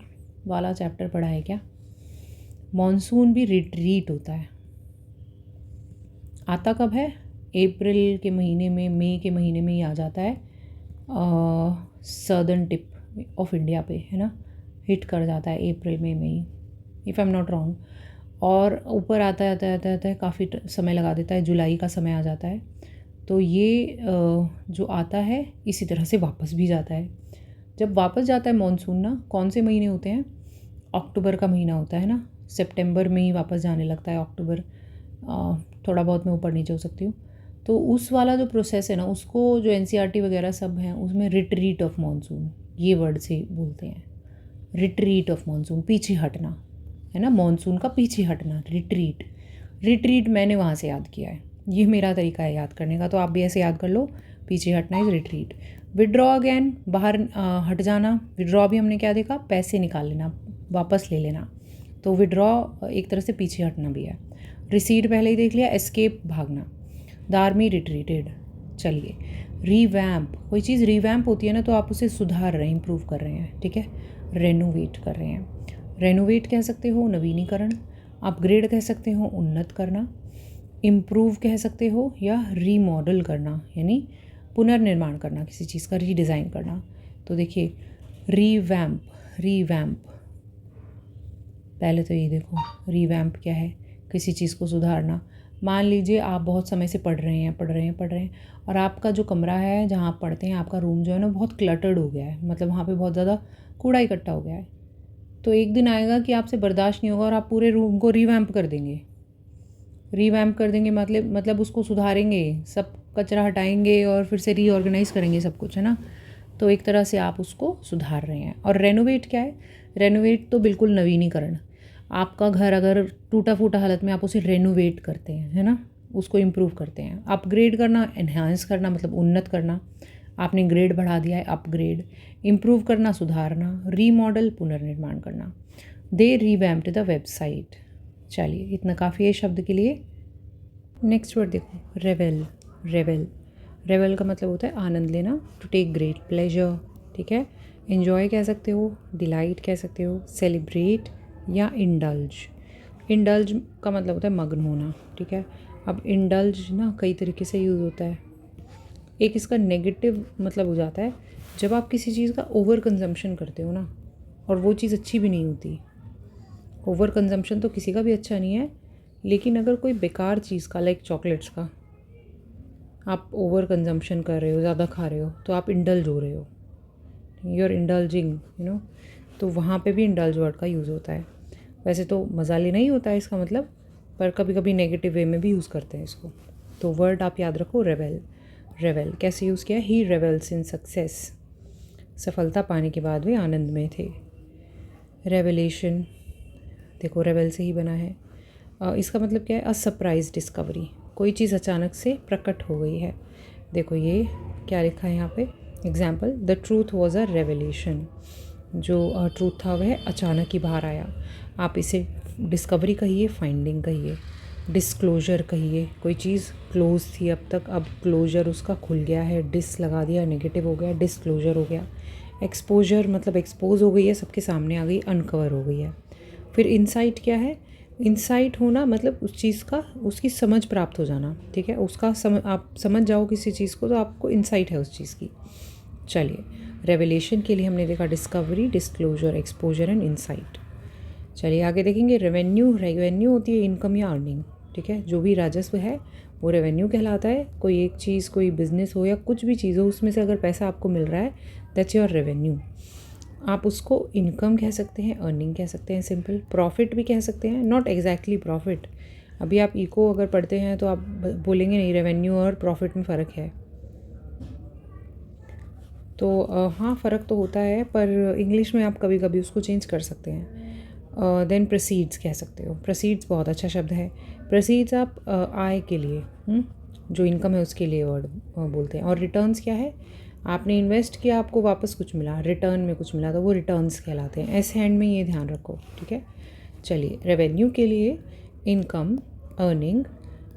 वाला चैप्टर पढ़ा है क्या? मॉनसून भी रिट्रीट होता है। आता कब है? अप्रैल के महीने में, मई के महीने में ही आ जाता है, सदर्न टिप ऑफ इंडिया पे, है ना, हिट कर जाता है अप्रैल में, मई, if I am not wrong. और ऊपर आता है काफ़ी समय लगा देता है, जुलाई का समय आ जाता है। तो ये जो आता है इसी तरह से वापस भी जाता है। जब वापस जाता है मॉनसून ना, कौन से महीने होते हैं? अक्टूबर का महीना होता है ना, सितंबर में ही वापस जाने लगता है, अक्टूबर, थोड़ा बहुत मैं ऊपर नीचे हो सकती हूँ। तो उस वाला जो प्रोसेस है ना, उसको जो एनसीईआरटी वगैरह सब हैं उसमें रिट्रीट ऑफ मॉनसून ये वर्ड से बोलते हैं। रिट्रीट ऑफ मॉनसून, पीछे हटना, है ना, मॉनसून का पीछे हटना, रिट्रीट। रिट्रीट मैंने वहाँ से याद किया है, ये मेरा तरीका है याद करने का, तो आप भी ऐसे याद कर लो, पीछे हटना इज़ रिट्रीट। विड्रॉ अगेन, बाहर हट जाना। विड्रॉ भी हमने क्या देखा? पैसे निकाल लेना, वापस ले लेना, तो विड्रॉ एक तरह से पीछे हटना भी है। रिसीड पहले ही देख लिया, एस्केप भागना। The army retreated. चलिए, रीवैम्प, कोई चीज़ रीवैम्प होती है ना, तो आप उसे सुधार रहे हैं, इम्प्रूव कर रहे हैं, ठीक है। रेनोवेट कर रहे हैं, रेनोवेट कह सकते हो नवीनीकरण, अपग्रेड कह सकते हो उन्नत करना, इम्प्रूव कह सकते हो या रीमॉडल करना, यानी पुनर्निर्माण करना, किसी चीज़ का रीडिज़ाइन करना। तो देखिए, रीवैम्प, रीवैम्प, पहले तो ये देखो रीवैम्प क्या है? किसी चीज़ को सुधारना। मान लीजिए आप बहुत समय से पढ़ रहे हैं और आपका जो कमरा है जहाँ आप पढ़ते हैं, आपका रूम जो है ना बहुत क्लटर्ड हो गया है, मतलब वहाँ पे बहुत ज़्यादा कूड़ा इकट्ठा हो गया है। तो एक दिन आएगा कि आपसे बर्दाश्त नहीं होगा और आप पूरे रूम को रीवैम्प कर देंगे। रीवैम्प कर देंगे मतलब उसको सुधारेंगे, सब कचरा हटाएंगे और फिर से रीऑर्गेनाइज़ करेंगे सब कुछ, है ना। तो एक तरह से आप उसको सुधार रहे हैं। और रेनोवेट क्या है? रेनोवेट तो बिल्कुल नवीनीकरण। आपका घर अगर टूटा फूटा हालत में, आप उसे रेनोवेट करते हैं, है ना, उसको इम्प्रूव करते हैं। अपग्रेड करना, एनहांस करना, मतलब उन्नत करना। आपने ग्रेड बढ़ा दिया है, अपग्रेड। इम्प्रूव करना, सुधारना। रीमॉडल, पुनर्निर्माण करना। दे रीवैम्प्ड द वेबसाइट। चलिए, इतना काफ़ी है शब्द के लिए। नेक्स्ट वर्ड देखो, रेवेल। रेवेल, रेवेल का मतलब होता है आनंद लेना, टू टेक ग्रेट प्लेजर, ठीक है। इन्जॉय कह सकते हो, डिलाइट कह सकते हो, सेलिब्रेट या इंडल्ज। इंडल्ज का मतलब होता है मग्न होना, ठीक है। अब इंडल्ज ना कई तरीके से यूज़ होता है। एक इसका नेगेटिव मतलब हो जाता है जब आप किसी चीज़ का ओवर कंजम्पशन करते हो ना, और वो चीज़ अच्छी भी नहीं होती। ओवर कंजम्पशन तो किसी का भी अच्छा नहीं है, लेकिन अगर कोई बेकार चीज़ का, लाइक चॉकलेट्स का, आप ओवर कंजम्पशन कर रहे हो, ज़्यादा खा रहे हो, तो आप इंडल्ज हो रहे हो, you are indulging, you know. तो वहाँ पे भी इंडल्ज वर्ड का यूज़ होता है। वैसे तो मज़ा लेना ही होता है इसका मतलब, पर कभी कभी नेगेटिव वे में भी यूज़ करते हैं इसको। तो वर्ड आप याद रखो, रेवेल। रेवेल कैसे यूज़ किया, ही रेवेल्स इन सक्सेस। सफलता पाने के बाद वे आनंद में थे। रेवलेशन, देखो रेवेल से ही बना है। इसका मतलब क्या है, अ सरप्राइज डिस्कवरी, कोई चीज़ अचानक से प्रकट हो गई है। देखो ये क्या लिखा है यहाँ पे, example, the truth was a revelation. जो ट्रूथ था वह अचानक ही बाहर आया। आप इसे डिस्कवरी कहिए, फाइंडिंग कहिए, डिस्क्लोजर कहिए। कोई चीज़ क्लोज थी अब तक, अब क्लोजर उसका खुल गया है, डिस लगा दिया, नेगेटिव हो गया, डिस्क्लोजर हो गया। एक्सपोजर मतलब एक्सपोज हो गई है, सबके सामने आ गई, अनकवर हो गई है। फिर इनसाइट क्या है, इंसाइट होना मतलब उस चीज़ का, उसकी समझ प्राप्त हो जाना, ठीक है। उसका आप समझ जाओ किसी चीज़ को तो आपको इंसाइट है उस चीज़ की। चलिए, रेवलेशन के लिए हमने देखा discovery, disclosure, exposure and insight. चलिए आगे देखेंगे रेवेन्यू। रेवेन्यू होती है इनकम या अर्निंग, ठीक है। जो भी राजस्व है वो रेवेन्यू कहलाता है। कोई एक चीज़, कोई बिजनेस हो या कुछ भी चीज़ हो, उसमें से अगर पैसा आपको मिल रहा है, दैट्स योर रेवेन्यू। आप उसको इनकम कह सकते हैं, अर्निंग कह सकते हैं, सिंपल। प्रॉफिट भी कह सकते हैं, नॉट एग्जैक्टली प्रॉफिट। अभी आप इको अगर पढ़ते हैं तो आप बोलेंगे नहीं रेवेन्यू और प्रॉफिट में फ़र्क है। तो हाँ फ़र्क तो होता है, पर इंग्लिश में आप कभी कभी उसको चेंज कर सकते हैं। देन प्रोसीड्स कह सकते हो। प्रोसीड्स बहुत अच्छा शब्द है। प्रोसीड्स आप आय के लिए, जो इनकम है उसके लिए वर्ड बोलते हैं। और रिटर्न्स क्या है, आपने इन्वेस्ट किया, आपको वापस कुछ मिला, रिटर्न में कुछ मिला, तो वो रिटर्न्स कहलाते हैं। एस हैंड में ये ध्यान रखो, ठीक है। चलिए, रेवेन्यू के लिए income, earning,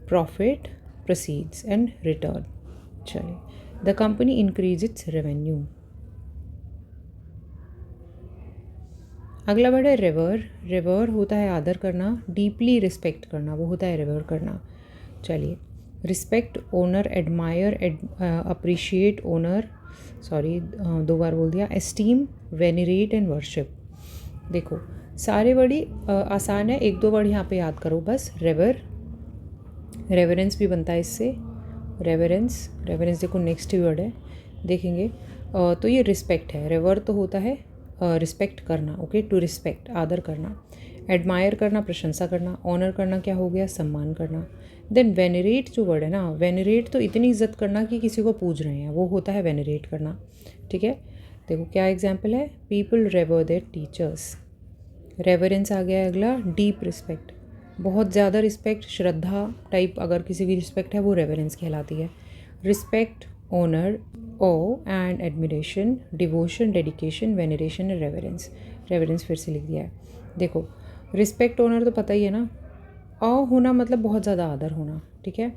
profit, proceeds and return. चलिए, the company increase its revenue. अगला वर्ड है रिवर। रिवर होता है आदर करना, डीपली रिस्पेक्ट करना, वो होता है रिवर करना। चलिए, respect, owner, admire, appreciate, owner, sorry 2 बार बोल दिया, एस्टीम, वेनरेट एंड वर्शिप। देखो सारे वर्ड ही आसान है, 1-2 वर्ड यहाँ पे याद करो बस। रेवर, रेवरेंस भी बनता है इससे, रेवरेंस। रेवरेंस देखो नेक्स्ट वर्ड है, देखेंगे। तो ये रिस्पेक्ट है। रेवर तो होता है रिस्पेक्ट करना, ओके, टू रिस्पेक्ट, आदर करना। एडमायर करना, प्रशंसा करना। ऑनर करना क्या हो गया, सम्मान करना। देन वेनरेट जो वर्ड है ना, वेनरेट तो इतनी इज्जत करना कि किसी को पूज रहे हैं, वो होता है वेनरेट करना, ठीक है। देखो क्या एग्जाम्पल है, पीपल रेवर देयर टीचर्स। रेवरेंस आ गया है अगला, डीप रिस्पेक्ट, बहुत ज़्यादा रिस्पेक्ट, श्रद्धा टाइप अगर किसी की रिस्पेक्ट है वो रेवरेंस कहलाती है। Respect, honour, awe and admiration, devotion, dedication, veneration and reverence. Reverence फिर से लिख दिया है। देखो रिस्पेक्ट, ऑनर तो पता ही है ना, औ होना मतलब बहुत ज़्यादा आदर होना, ठीक है।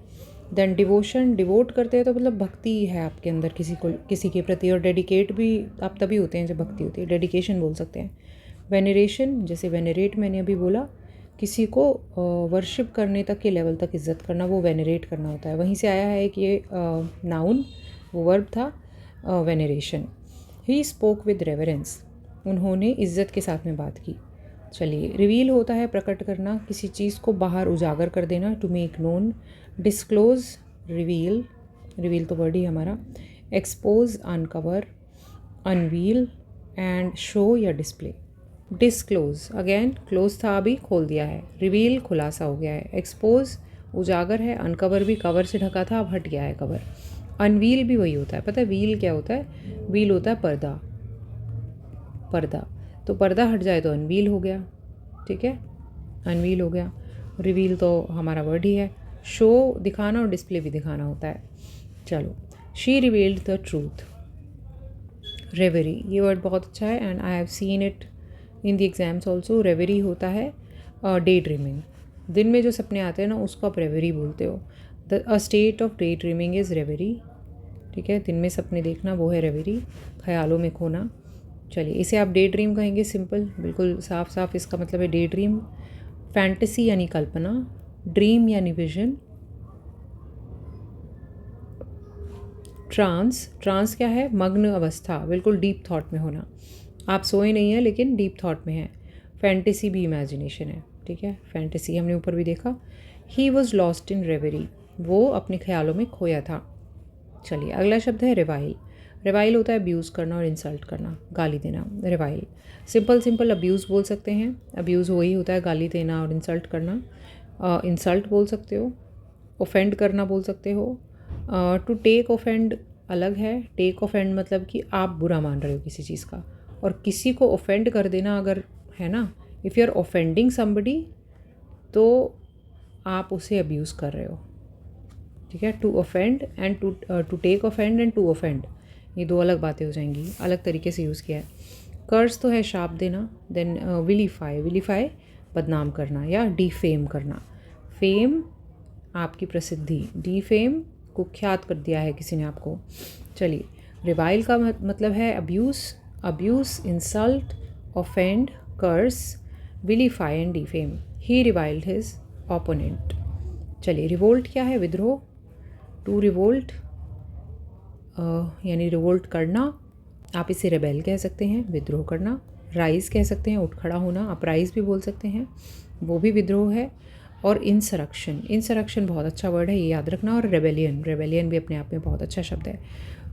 देन डिवोशन, डिवोट करते हैं तो मतलब भक्ति है आपके अंदर किसी के प्रति। और डेडिकेट भी आप तभी होते हैं जब भक्ति होती है, डेडिकेशन बोल सकते हैं। वेनरेशन, जैसे वेनरेट मैंने अभी बोला, किसी को वर्शिप करने तक के लेवल तक इज़्ज़त करना, वो वेनरेट करना होता है। वहीं से आया है कि ये नाउन, वो वर्ब था veneration. He spoke with reverence, उन्होंने इज़्ज़त के साथ में बात की। चलिए, रिवील होता है प्रकट करना, किसी चीज़ को बाहर उजागर कर देना, to make known. Disclose, reveal, reveal तो वर्ड ही हमारा। Expose, uncover, unveil and show या डिस्प्ले। डिस्क्लोज, अगेन क्लोज था अभी खोल दिया है। रिवील खुलासा हो गया है। एक्सपोज उजागर है, अनकवर भी कवर से ढका था, अब हट गया है कवर। अनवील भी वही होता है, पता है व्हील क्या होता है, व्हील होता है पर्दा, पर्दा, तो पर्दा हट जाए तो अनवील हो गया, ठीक है, अनवील हो गया। रिवील तो हमारा वर्ड ही है। शो दिखाना और डिस्प्ले भी दिखाना होता है। चलो, she revealed the truth, reverie, ये वर्ड बहुत अच्छा है and I have seen it in the exams also. Reverie होता है डे ड्रीमिंग, दिन में जो सपने आते हैं ना उसको आप रेवरी बोलते हो। A state of day dreaming is reverie, ठीक है, दिन में सपने देखना वो है रेवरी, ख्यालों में खोना। चलिए इसे आप डे ड्रीम कहेंगे, सिंपल, बिल्कुल साफ साफ इसका मतलब है डे ड्रीम। फैंटेसी यानी कल्पना, ड्रीम यानी विजन। ट्रांस, ट्रांस क्या है? मग्न अवस्था, बिल्कुल डीप थॉट में होना। आप सोए नहीं हैं लेकिन डीप थॉट में हैं। फैंटेसी भी इमेजिनेशन है, ठीक है, फैंटेसी हमने ऊपर भी देखा। ही वॉज लॉस्ट इन रेवरी, वो अपने ख्यालों में खोया था। चलिए अगला शब्द है रिवाइल। रिवाइल होता है अब्यूज़ करना और इंसल्ट करना, गाली देना। रिवाइल सिंपल अब्यूज़ बोल सकते हैं। अब्यूज़ वही होता है गाली देना और इंसल्ट करना। इंसल्ट बोल सकते हो, ऑफेंड करना बोल सकते हो। टू टेक ऑफेंड अलग है। टेक ऑफेंड मतलब कि आप बुरा मान रहे हो किसी चीज़ का, और किसी को ऑफेंड कर देना अगर है ना, if you are offending somebody तो आप उसे अब्यूज़ कर रहे हो, ठीक है। To offend and to take offend and to offend, ये दो अलग बातें हो जाएंगी, अलग तरीके से यूज़ किया है। कर्स तो है शाप देना। देन विलीफाई, विलीफाई बदनाम करना या डिफेम करना। फेम आपकी प्रसिद्धि, डिफेम कुख्यात कर दिया है किसी ने आपको। चलिए रिवाइल का मतलब है abuse, insult, offend, curse, vilify and defame. He reviled his opponent. चलिए रिवोल्ट क्या है? विद्रोह। टू रिवोल्ट यानी रिवोल्ट करना, आप इसे रेबेल कह सकते हैं, विद्रोह करना। राइज कह सकते हैं, उठ खड़ा होना, अपराइज भी बोल सकते हैं, वो भी विद्रोह है। और इंसरक्शन बहुत अच्छा वर्ड है, ये याद रखना। और रेबेलियन भी अपने आप में बहुत अच्छा शब्द है।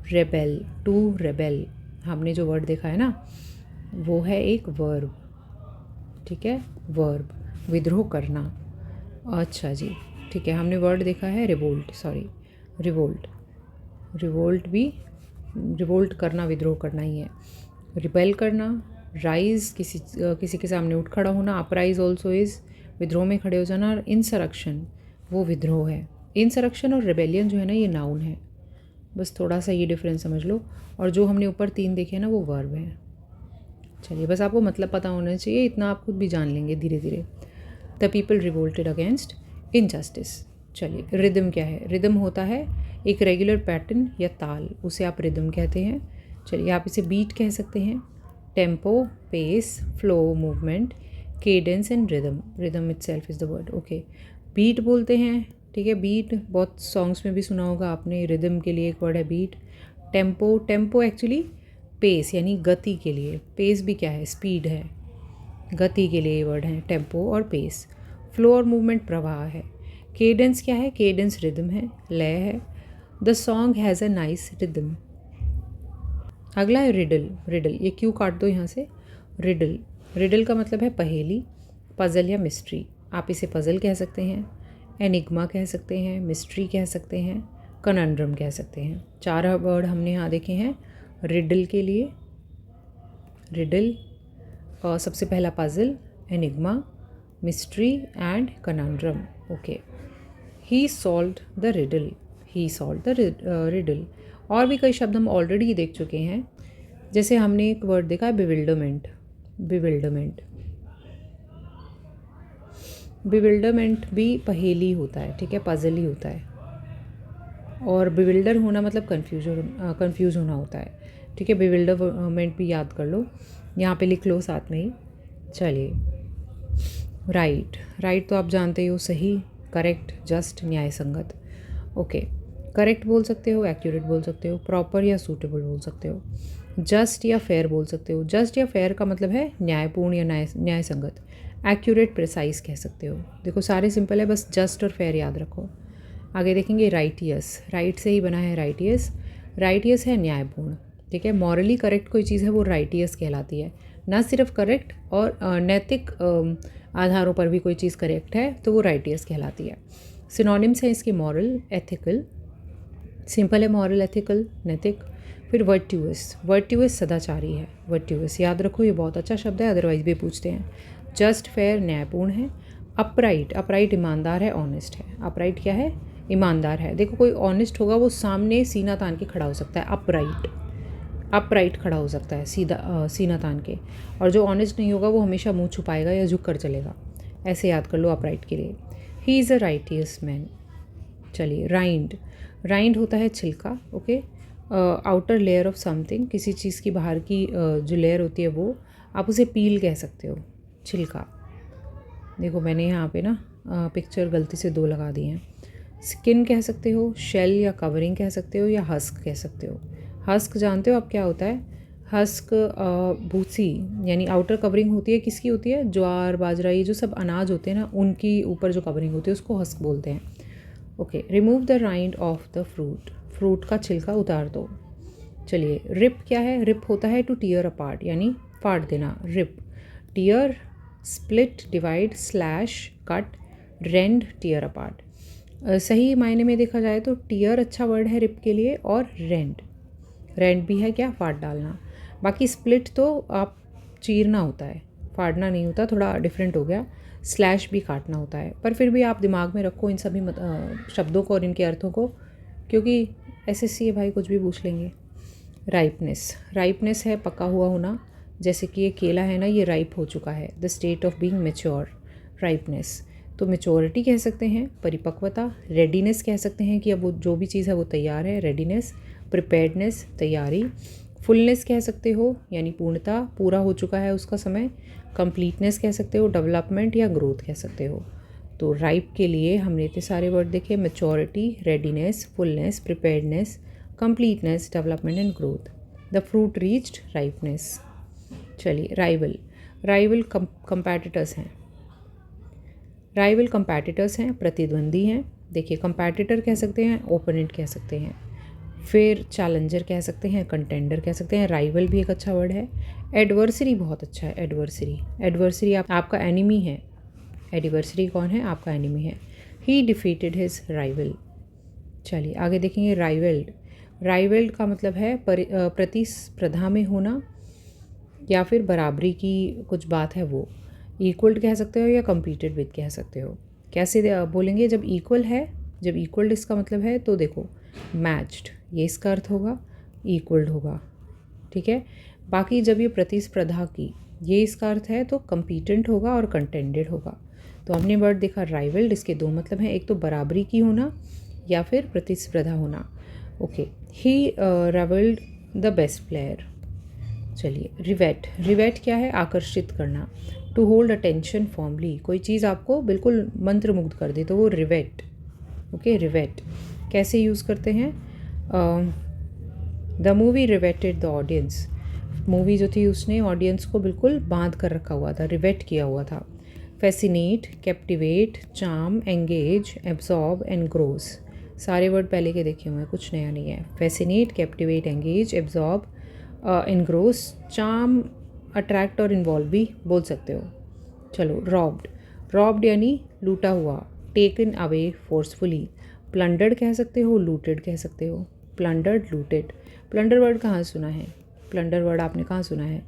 रेबेल, टू रेबेल, हमने जो वर्ड देखा है ना वो है एक वर्ब, ठीक है, वर्ब, विद्रोह करना। अच्छा जी, ठीक है, हमने वर्ड देखा है रिवोल्ट भी, रिवोल्ट करना विद्रोह करना ही है। रिबेल करना, राइज किसी के सामने उठ खड़ा होना। अपराइज ऑल्सो इज़ विद्रोह में खड़े हो जाना। और इंसरक्शन वो विद्रोह है। इंसरक्शन और रेबेलियन जो है ना ये नाउन है, बस थोड़ा सा ये डिफरेंस समझ लो। और जो हमने ऊपर 3 देखे हैं ना वो वर्ब है। चलिए बस आपको मतलब पता होना चाहिए, इतना आप खुद भी जान लेंगे धीरे धीरे। The people revolted against injustice. चलिए रिदम क्या है? रिदम होता है एक रेगुलर पैटर्न या ताल, उसे आप रिदम कहते हैं। चलिए आप इसे बीट कह सकते हैं। Tempo, pace, flow, movement, cadence and rhythm. Rhythm itself is the word, okay. Beat बोलते हैं, ठीक है, बीट बहुत सॉन्ग्स में भी सुना होगा आपने। रिदम के लिए एक वर्ड है बीट। टेम्पो एक्चुअली पेस यानी गति के लिए, पेस भी क्या है? स्पीड है, गति के लिए वर्ड है टेम्पो और पेस। फ्लो और मूवमेंट प्रवाह है। केडेंस क्या है? केडेंस रिदम है, लय है। The song has a nice rhythm. अगला है रिडल, ये क्यों काट दो यहाँ से। रिडल का मतलब है पहेली, पज़ल या मिस्ट्री। आप इसे पज़ल कह सकते हैं, एनिग्मा कह सकते हैं, मिस्ट्री कह सकते हैं, कनंड्रम कह सकते हैं। 4 वर्ड हमने यहाँ देखे हैं रिडल के लिए। रिडल सबसे पहला puzzle, enigma, mystery and conundrum, okay. He solved the riddle. और भी कई शब्द हम ऑलरेडी देख चुके हैं, जैसे हमने एक वर्ड देखा है बिविल्डरमेंट भी पहेली होता है, ठीक है, पज़ल ही होता है। और बिविल्डर होना मतलब कंफ्यूज होना होता है, ठीक है। बिविल्डरमेंट भी याद कर लो, यहाँ पे लिख लो साथ में ही। चलिए राइट तो आप जानते हो, सही, करेक्ट, जस्ट, न्याय संगत, ओके। करेक्ट बोल सकते हो, एक्यूरेट बोल सकते हो, प्रॉपर या सूटेबल बोल सकते हो, जस्ट या फेयर बोल सकते हो। जस्ट या फेयर का मतलब है न्यायपूर्ण या न्याय संगत। एक्यूरेट, प्रिसाइज कह सकते हो। देखो सारे सिंपल है, बस जस्ट और फेयर याद रखो। आगे देखेंगे राइटियस, राइट से ही बना है राइटियस है न्यायपूर्ण, ठीक है। मॉरली करेक्ट कोई चीज़ है वो राइटियस कहलाती है। ना सिर्फ करेक्ट और नैतिक आधारों पर भी कोई चीज़ करेक्ट है तो वो राइटियस कहलाती है। सिनोनिम्स हैं इसके मॉरल, एथिकल, सिंपल है मॉरल, एथिकल, नैतिक। फिर वर्ट्यूअस सदाचारी है, वर्ट्यूअस याद रखो, ये बहुत अच्छा शब्द है, अदरवाइज भी पूछते हैं। जस्ट, फेयर, न्यायपूर्ण है। अपराइट ईमानदार है, ऑनेस्ट है। अपराइट क्या है? ईमानदार है। देखो कोई ऑनेस्ट होगा वो सामने सीना तान के खड़ा हो सकता है, अपराइट। अपराइट खड़ा हो सकता है, सीधा सीना तान के। और जो ऑनेस्ट नहीं होगा वो हमेशा मुंह छुपाएगा या झुक कर चलेगा। ऐसे याद कर लो अपराइट के लिए। He is a righteous man. चलिए, राइंड। राइंड होता है छिलका, okay, outer layer of something, किसी चीज़ की बाहर की जो लेयर होती है वो, आप उसे पील कह सकते हो, छिलका। देखो मैंने यहाँ पे ना पिक्चर गलती से 2 लगा दिए हैं। स्किन कह सकते हो, शेल या कवरिंग कह सकते हो, या हस्क कह सकते हो। हस्क जानते हो आप क्या होता है? हस्क भूसी यानी आउटर कवरिंग होती है, किसकी होती है? ज्वार बाजरा, ये जो सब अनाज होते हैं ना, उनकी ऊपर जो कवरिंग होती है उसको हस्क बोलते हैं। Okay, remove the rind of the fruit. Fruit का छिलका उतार दो। चलिए, रिप क्या है? रिप होता है टू टीयर अपार्ट, यानी फाड़ देना, rip. Tear, split, divide, slash, cut, rend, tear apart. सही मायने में देखा जाए तो टीयर अच्छा वर्ड है रिप के लिए, और रेंड, रेंड भी है क्या? फाड़ डालना। बाकी स्प्लिट तो आप चीरना होता है, फाड़ना नहीं होता, थोड़ा डिफरेंट हो गया। स्लैश भी काटना होता है, पर फिर भी आप दिमाग में रखो इन सभी शब्दों को और इनके अर्थों को, क्योंकि एसएससी है भाई, कुछ भी पूछ लेंगे। राइपनेस, राइपनेस है पका हुआ होना, जैसे कि ये केला है ना, ये राइप हो चुका है, the state of being mature, ripeness. तो मैच्योरिटी कह सकते हैं, परिपक्वता। रेडीनेस कह सकते हैं कि अब वो जो भी चीज़ है वो तैयार है, रेडीनेस। प्रिपेयर्डनेस, तैयारी। फुलनेस कह सकते हो, यानी पूर्णता, पूरा हो चुका है उसका समय। कंप्लीटनेस कह सकते हो, डेवलपमेंट या ग्रोथ कह सकते हो। तो राइप के लिए हमने इतने सारे वर्ड देखे, maturity, readiness, fullness, preparedness, completeness, development and growth. The fruit reached ripeness. चलिए, राइवल। राइवल कंपैटिटर्स हैं, राइवल कंपैटिटर्स हैं, प्रतिद्वंदी हैं। देखिए, कंपैटिटर कह सकते हैं, ओपोनेंट कह सकते हैं, फिर चैलेंजर कह सकते हैं, कंटेंडर कह सकते हैं। राइवल भी एक अच्छा वर्ड है। एडवर्सरी बहुत अच्छा है, एडवर्सरी। एडवर्सरी आपका एनिमी है। एडवर्सरी कौन है? आपका एनिमी है। ही डिफीटेड हिज राइवल। चलिए आगे देखेंगे, राइवल्ड। राइवल्ड का मतलब है प्रतिस्पर्धा में होना, या फिर बराबरी की कुछ बात है वो। इक्वल्ड कह सकते हो या कम्पीटेड विद कह सकते हो। कैसे बोलेंगे? जब इक्वल है, जब इक्वल्ड इसका मतलब है तो देखो, मैच्ड ये इसका अर्थ होगा, इक्वल्ड होगा, ठीक है। बाकी जब ये प्रतिस्पर्धा की, ये इसका अर्थ है, तो कम्पीटेंट होगा और कंटेंडेड होगा। तो हमने वर्ड देखा राइवल्ड, इसके 2 मतलब हैं, एक तो बराबरी की होना या फिर प्रतिस्पर्धा होना। Okay, he rivalled the best player. चलिए, रिवेट। रिवेट क्या है? आकर्षित करना, टू होल्ड अटेंशन फॉर्मली, कोई चीज़ आपको बिल्कुल मंत्रमुग्ध कर दे तो वो रिवेट। ओके, रिवेट कैसे यूज़ करते हैं? The movie riveted the audience. Movie जो थी उसने ऑडियंस को बिल्कुल बांध कर रखा हुआ था, रिवेट किया हुआ था। Fascinate, captivate, charm, engage, absorb and engross. सारे वर्ड पहले के देखे हुए हैं, कुछ नया नहीं है। Fascinate, captivate, engage, absorb, engross, charm, attract और इन्वॉल्व भी बोल सकते हो। चलो, रॉब्ड। रॉब्ड यानी लूटा हुआ, टेकन अवे फोर्सफुली। प्लंडर्ड कह सकते हो, लूटेड कह सकते हो। Plundered, looted. प्लंडर वर्ड कहाँ सुना है? प्लंडर वर्ड आपने कहाँ सुना है?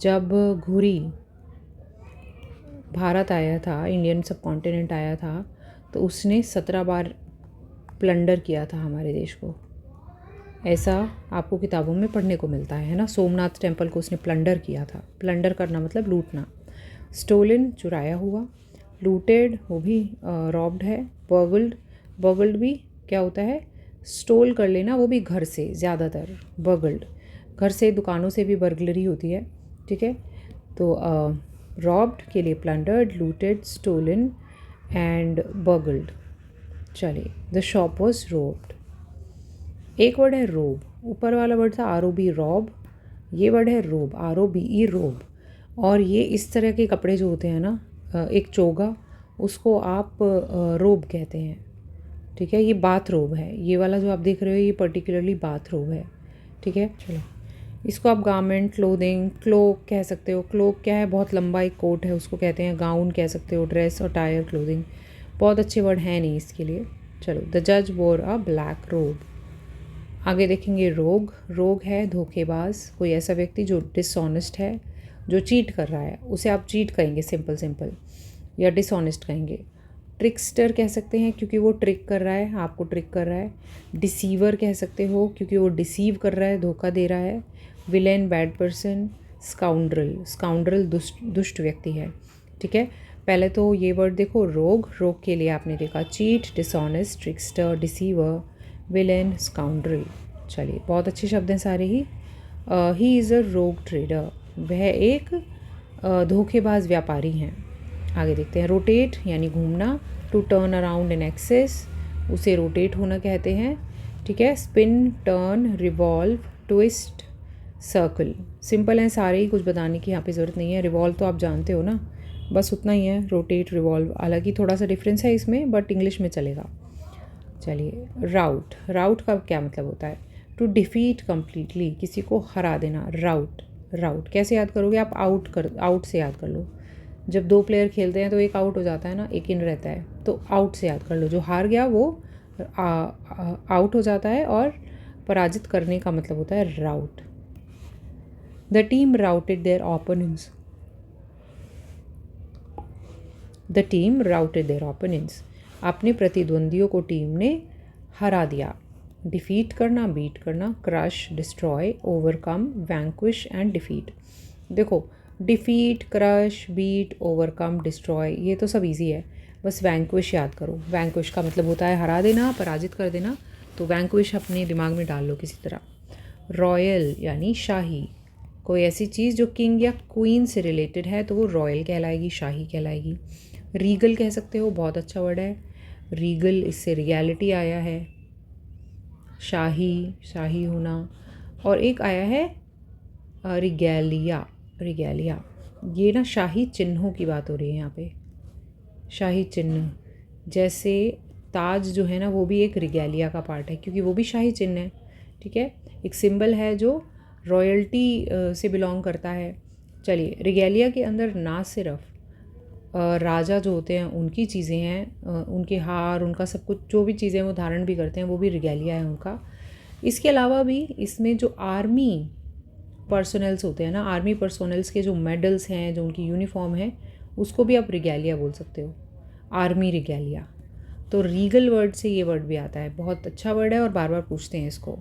जब घुरी भारत आया था, इंडियन सब कॉन्टिनेंट आया था, तो उसने 17 बार प्लंडर किया था हमारे देश को। ऐसा आपको किताबों में पढ़ने को मिलता है ना। सोमनाथ टेम्पल को उसने प्लंडर किया था। प्लंडर करना मतलब लूटना। स्टोलन, चुराया हुआ। लूटेड, वो भी रॉब्ड है। बर्गल्ड, बर्गल्ड भी क्या होता है? स्टोल कर लेना, वो भी घर से, ज़्यादातर बर्गल्ड। घर से, दुकानों से भी बर्गलरी होती है, ठीक है। तो रॉब्ड के लिए plundered, looted, stolen and burgled. चलिए, द शॉप वॉज रोब्ड। एक वर्ड है रोब, ऊपर वाला वर्ड था ROB, रॉब। ये वर्ड है रोब, ROBE, रोब। और ये इस तरह के कपड़े जो होते हैं ना, एक चोगा, उसको आप रोब कहते हैं, ठीक है। ये बाथ रोब है, ये वाला जो आप देख रहे हो ये पर्टिकुलरली बाथ रोब है, ठीक है। चलो, इसको आप गारमेंट, क्लोथिंग, क्लोक कह सकते हो। क्लोक क्या है? बहुत लंबा एक कोट है, उसको कहते हैं। गाउन कह सकते हो, ड्रेस और टायर, क्लोथिंग। बहुत अच्छे वर्ड हैं नहीं इसके लिए। चलो, द जज वोर अ ब्लैक रोब। आगे देखेंगे, रोग। रोग है धोखेबाज, कोई ऐसा व्यक्ति जो डिसऑनेस्ट है, जो चीट कर रहा है, उसे आप चीट कहेंगे, सिंपल सिंपल, या डिसऑनेस्ट कहेंगे। ट्रिकस्टर कह सकते हैं क्योंकि वो ट्रिक कर रहा है, आपको ट्रिक कर रहा है। डिसीवर कह सकते हो क्योंकि वो डिसीव कर रहा है, धोखा दे रहा है। Villain bad person. Scoundrel, scoundrel दुष्ट व्यक्ति है। ठीक है, पहले तो ये वर्ड देखो, रोग। रोग के लिए आपने देखा cheat, dishonest, trickster, deceiver, villain, scoundrel. चलिए, बहुत अच्छे शब्द हैं सारे ही इज़ अ रोग ट्रेडर, वह एक धोखेबाज व्यापारी हैं। आगे देखते हैं, रोटेट यानी घूमना। To turn around in axis, उसे रोटेट होना कहते हैं। ठीक है, spin, turn, revolve, twist, circle. Simple हैं सारे ही, कुछ बताने की यहाँ पे ज़रूरत नहीं है। रिवॉल्व तो आप जानते हो ना, बस उतना ही है, रोटेट, रिवॉल्व। हालांकि थोड़ा सा डिफरेंस है इसमें, बट इंग्लिश में चलेगा। चलिए, राउट। राउट का क्या मतलब होता है? टू डिफीट कम्प्लीटली, किसी को हरा देना। राउट, राउट कैसे याद करोगे आप? आउट से याद कर लो। जब 2 प्लेयर खेलते हैं तो एक आउट हो जाता है ना, एक इन रहता है, तो आउट से याद कर लो। जो हार गया वो आउट हो जाता है, और पराजित करने का मतलब होता है rout. The team routed their opponents. The team routed their opponents, अपने प्रतिद्वंदियों को टीम ने हरा दिया। डिफीट करना, बीट करना। Crush, destroy, overcome, vanquish and defeat. देखो, defeat, crush, beat, overcome, destroy, ये तो सब इजी है, बस वैंक्विश याद करो। वैंक्विश का मतलब होता है हरा देना, पराजित कर देना, तो वैंक्विश अपने दिमाग में डाल लो किसी तरह। रॉयल यानी शाही, कोई ऐसी चीज़ जो किंग या क्वीन से रिलेटेड है तो वो रॉयल कहलाएगी, शाही कहलाएगी। रीगल कह सकते हो, बहुत अच्छा वर्ड है रीगल, इससे रियलिटी आया है, शाही, शाही होना। और एक आया है रिगैलिया, रिगैलिया, ये ना शाही चिन्हों की बात हो रही है यहाँ पे। शाही चिन्ह, जैसे ताज जो है ना, वो भी एक रिगैलिया का पार्ट है, क्योंकि वो भी शाही चिन्ह है। ठीक है, एक सिंबल है जो रॉयल्टी से बिलोंग करता है। चलिए, रिगैलिया के अंदर ना सिर्फ राजा जो होते हैं उनकी चीज़ें हैं, उनके हार, उनका सब कुछ, जो भी चीज़ें वो धारण भी करते हैं, वो भी रिगैलिया है उनका। इसके अलावा भी इसमें जो आर्मी पर्सनल्स होते हैं ना, आर्मी पर्सनल्स के जो मेडल्स हैं, जो उनकी यूनिफॉर्म है, उसको भी आप रिगैलिया बोल सकते हो, आर्मी रिगैलिया। तो रीगल वर्ड से ये वर्ड भी आता है, बहुत अच्छा वर्ड है और बार बार पूछते हैं इसको।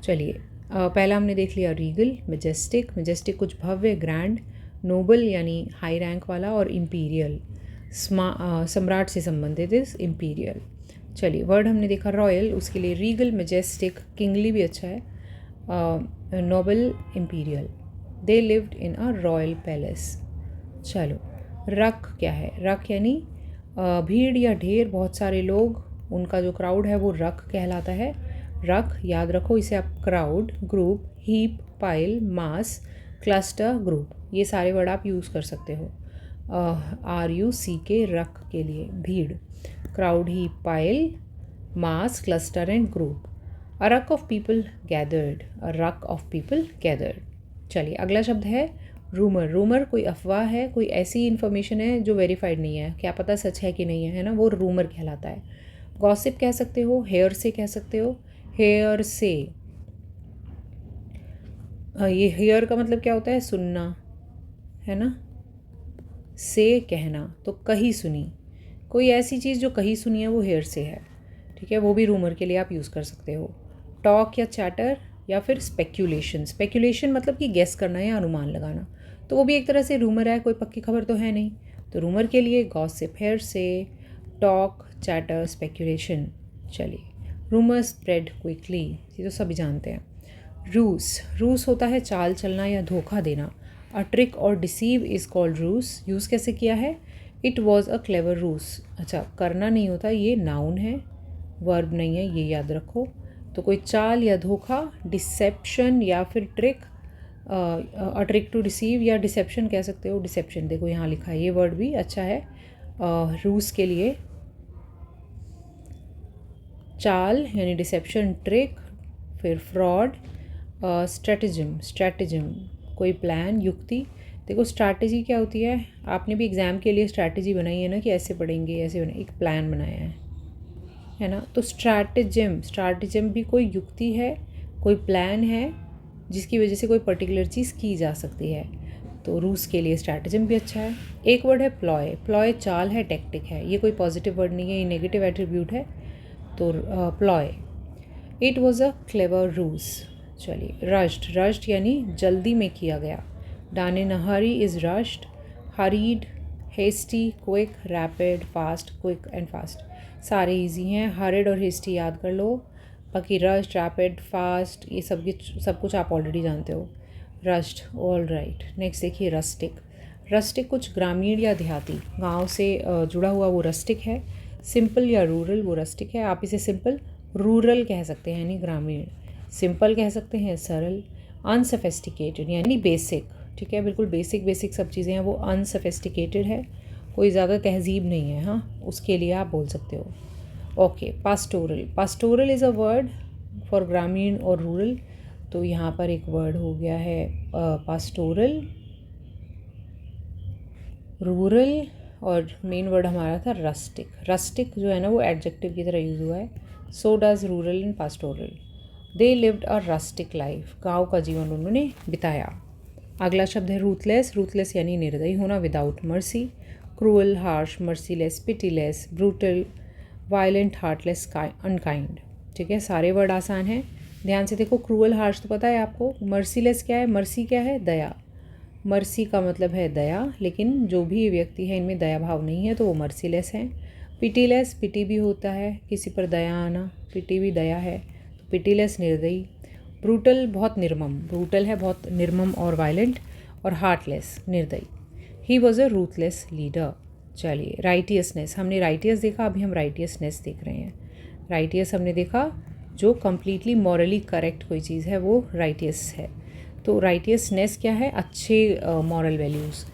चलिए, पहला हमने देख लिया रीगल। मेजेस्टिक, मेजेस्टिक कुछ भव्य, ग्रैंड। नोबल यानी हाई रैंक वाला, और इम्पीरियल सम्राट से संबंधित इस इम्पीरियल। चलिए, वर्ड हमने देखा रॉयल, उसके लिए रीगल, मेजेस्टिक, किंगली भी अच्छा है, noble, imperial. They lived in a royal palace. चलो, रक क्या है? रक यानी भीड़ या ढेर, बहुत सारे लोग, उनका जो क्राउड है वो रक कहलाता है। रक याद रखो, इसे आप crowd, group, heap, pile, mass, cluster, group, ये सारे वर्ड आप यूज़ कर सकते हो। RUCK, रक के लिए भीड़। Crowd, heap, pile, mass, cluster and group. A ruck of people gathered, a ruck of people gathered. चलिए, अगला शब्द है रूमर। रूमर कोई अफवाह है, कोई ऐसी इन्फॉर्मेशन है जो वेरीफाइड नहीं है, क्या पता सच है कि नहीं है ना, वो रूमर कहलाता है। गॉसिप कह सकते हो, हेयर से कह सकते हो, हेयर से। ये हेयर का मतलब क्या होता है? सुनना, है ना, से कहना, तो कहीं सुनी, कोई ऐसी चीज़ जो कहीं सुनी है वो हेयर से है। ठीक है, वो भी रूमर के लिए आप यूज़ कर सकते हो। टॉक या चैटर, या फिर स्पेक्यूलेशन। स्पेक्यूलेशन मतलब कि गेस करना या अनुमान लगाना, तो वो भी एक तरह से रूमर है, कोई पक्की खबर तो है नहीं। तो रूमर के लिए गॉसिप, हेयर से, टॉक, चैटर, स्पेक्यूलेशन। चलिए, रूमर स्प्रेड क्विकली, ये तो सभी जानते हैं। रूस, रूस होता है चाल चलना या धोखा देना। अ ट्रिक और डिसीव इज़ कॉल्ड रूस। यूज़ कैसे किया है? इट वॉज अ क्लेवर रूस। अच्छा, करना नहीं होता, ये नाउन है, वर्ब नहीं है, ये याद रखो। तो कोई चाल या धोखा, डिसेप्शन या फिर trick, a trick to deceive, या डिसेप्शन कह सकते हो। डिसेप्शन देखो यहाँ लिखा है, ये वर्ड भी अच्छा है रूस के लिए। चाल यानी डिसेप्शन, ट्रिक, फिर फ्रॉड, स्ट्रेटजिम, स्ट्रेटजिम कोई प्लान, युक्ति। देखो, स्ट्रैटेजी क्या होती है, आपने भी एग्ज़ाम के लिए स्ट्रैटेजी बनाई है ना, कि ऐसे पढ़ेंगे, ऐसे बनाए, एक प्लान बनाया है ना। तो स्ट्रैटेजिम, स्ट्रैटेजिम भी कोई युक्ति है, कोई प्लान है, जिसकी वजह से कोई पर्टिकुलर चीज़ की जा सकती है। तो रूस के लिए स्ट्रैटेजम भी अच्छा है। एक वर्ड है प्लॉय, प्लॉय चाल है, टैक्टिक है, ये कोई पॉजिटिव वर्ड नहीं है, ये नेगेटिव एट्रीब्यूट है, तो ploy. It was a clever ruse. चलिए रश्ड, रश्ड यानी जल्दी में किया गया। Done in a hurry is rushed, hurried, hasty, quick, rapid, fast, quick and fast, सारे इजी हैं। हरिड और हेस्टी याद कर लो, बाकी रश्ड, रैपिड, फास्ट ये सब कुछ आप ऑलरेडी जानते हो। Rushed, all right. नेक्स्ट देखिए रस्टिक। रस्टिक कुछ ग्रामीण या देहाती, गांव से जुड़ा हुआ वो रस्टिक है। सिंपल या रूरल वो रस्टिक है। आप इसे सिंपल रूरल कह सकते हैं यानी ग्रामीण, सिंपल कह सकते हैं सरल, अनसोफिस्टिकेटेड यानी बेसिक, ठीक है, बिल्कुल बेसिक बेसिक सब चीज़ें हैं वो अनसोफिस्टिकेटेड है, कोई ज़्यादा तहजीब नहीं है, हाँ उसके लिए आप बोल सकते हो। Okay, pastoral, pastoral is a word for ग्रामीण और रूरल, तो यहाँ पर एक वर्ड हो गया है पास्टोरल, रूरल, और मेन वर्ड हमारा था रस्टिक। रस्टिक जो है ना वो एडजेक्टिव की तरह यूज़ हुआ है। So does rural and pastoral. They lived a rustic life, गाँव का जीवन उन्होंने बिताया। अगला शब्द है रूथलेस। रूथलेस यानी निर्दयी होना, without mercy. Cruel, harsh, merciless, pitiless, brutal, violent, heartless, unkind, ठीक है, सारे वर्ड आसान हैं। ध्यान से देखो, क्रूअल, हार्श तो पता है आपको, मर्सीलेस क्या है, मर्सी क्या है, दया, मर्सी का मतलब है दया, लेकिन जो भी व्यक्ति है इनमें दया भाव नहीं है तो वो मर्सीलेस हैं। पिटीलेस, पिटी भी होता है, किसी पर दया आना, पिटी भी दया है, तो पिटीलेस निर्दयी। ब्रूटल बहुत निर्मम, ब्रूटल है बहुत निर्मम और वायलेंट, और हार्टलेस निर्दयी। He was a ruthless leader. चलिए राइटियसनेस, हमने राइटियस देखा, अभी हम राइटियसनेस देख रहे हैं। राइटियस हमने देखा जो कम्प्लीटली मॉरली करेक्ट कोई चीज़ है वो राइटियस है। तो राइटियसनेस क्या है, अच्छे moral values,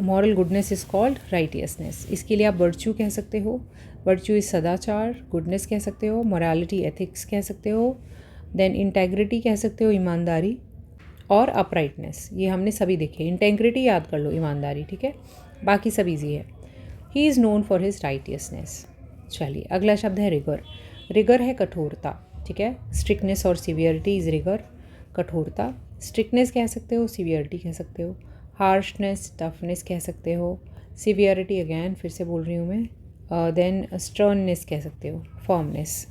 moral goodness is called righteousness. इसके लिए आप वर्च्यू कह सकते हो, वर्च्यू इज़ सदाचार, गुडनेस कह सकते हो, मोरालिटी एथिक्स कह सकते हो, देन इंटेग्रिटी कह सकते हो ईमानदारी, और अपराइटनेस, ये हमने सभी देखे। इंटेग्रिटी याद कर लो, ईमानदारी, ठीक है, बाकी सब ईजी है। He is known for his righteousness. चलिए अगला शब्द है रिगर। रिगर है कठोरता, ठीक है, स्ट्रिक्टनेस और सिवियरिटी इज़ रिगर, कठोरता। स्ट्रिक्टनेस कह सकते हो, सिवियरिटी कह सकते हो, हार्शनेस, टफनेस कह सकते हो, सिवियरिटी अगैन फिर से बोल रही हूँ मैं, देन स्टर्ननेस कह सकते हो, फर्मनेस,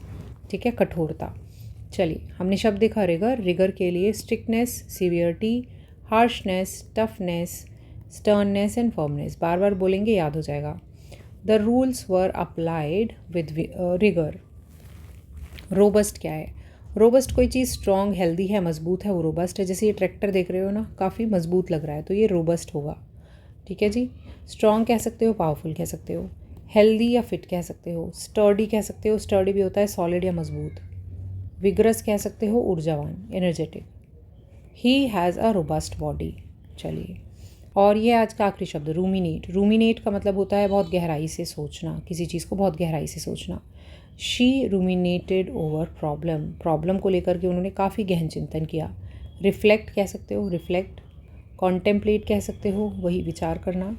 ठीक है, कठोरता। चलिए हमने शब्द देखा रिगर। रिगर के लिए strictness, severity, harshness, toughness, sternness and firmness, बार बार बोलेंगे याद हो जाएगा। The rules were applied with rigour. Robust क्या है, रोबस्ट कोई चीज़ स्ट्रॉन्ग, हेल्दी है, मजबूत है, वो रोबस्ट है। जैसे ये ट्रैक्टर देख रहे हो ना, काफ़ी मजबूत लग रहा है, तो ये रोबस्ट होगा, ठीक है जी। स्ट्रॉन्ग कह सकते हो, पावरफुल कह सकते हो, हेल्दी या फिट कह सकते हो, स्टर्डी कह सकते हो, स्टर्डी भी होता है सॉलिड या मजबूत, विग्रस कह सकते हो, ऊर्जावान, energetic. He has a robust body. चलिए, और ये आज का आखिरी शब्द रूमिनेट। रूमिनेट का मतलब होता है बहुत गहराई से सोचना, किसी चीज़ को बहुत गहराई से सोचना। She ruminated over problem, problem को लेकर के उन्होंने काफ़ी गहन चिंतन किया। रिफ्लेक्ट कह सकते हो, रिफ्लेक्ट। कॉन्टेम्पलेट कह सकते हो, वही विचार करना।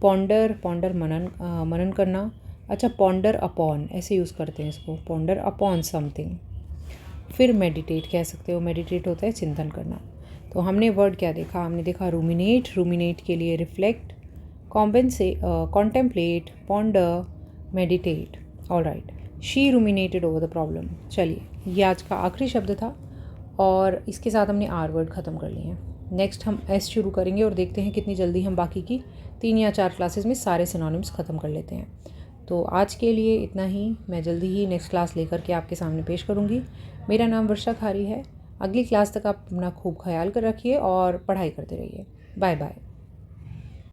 पॉन्डर, पॉन्डर मनन करना। अच्छा, पॉन्डर अपॉन ऐसे यूज़ करते हैं इसको, पॉन्डर अपॉन समथिंग। फिर मेडिटेट कह सकते हो, मेडिटेट होता है चिंतन करना। तो हमने वर्ड क्या देखा, हमने देखा रूमिनेट, रूमिनेट के लिए reflect, contemplate, ponder, meditate. All right, she ruminated over the problem. चलिए ये आज का आखिरी शब्द था और इसके साथ हमने आर वर्ड ख़त्म कर लिए हैं। नेक्स्ट हम एस शुरू करेंगे और देखते हैं कितनी जल्दी हम बाकी की 3 या 4 क्लासेस में सारे सिनोनिम्स ख़त्म कर लेते हैं। तो आज के लिए इतना ही, मैं जल्दी ही नेक्स्ट क्लास लेकर के आपके सामने पेश करूँगी। मेरा नाम वर्षा खारी है। अगली क्लास तक आप अपना खूब ख्याल कर रखिए और पढ़ाई करते रहिए। Bye bye.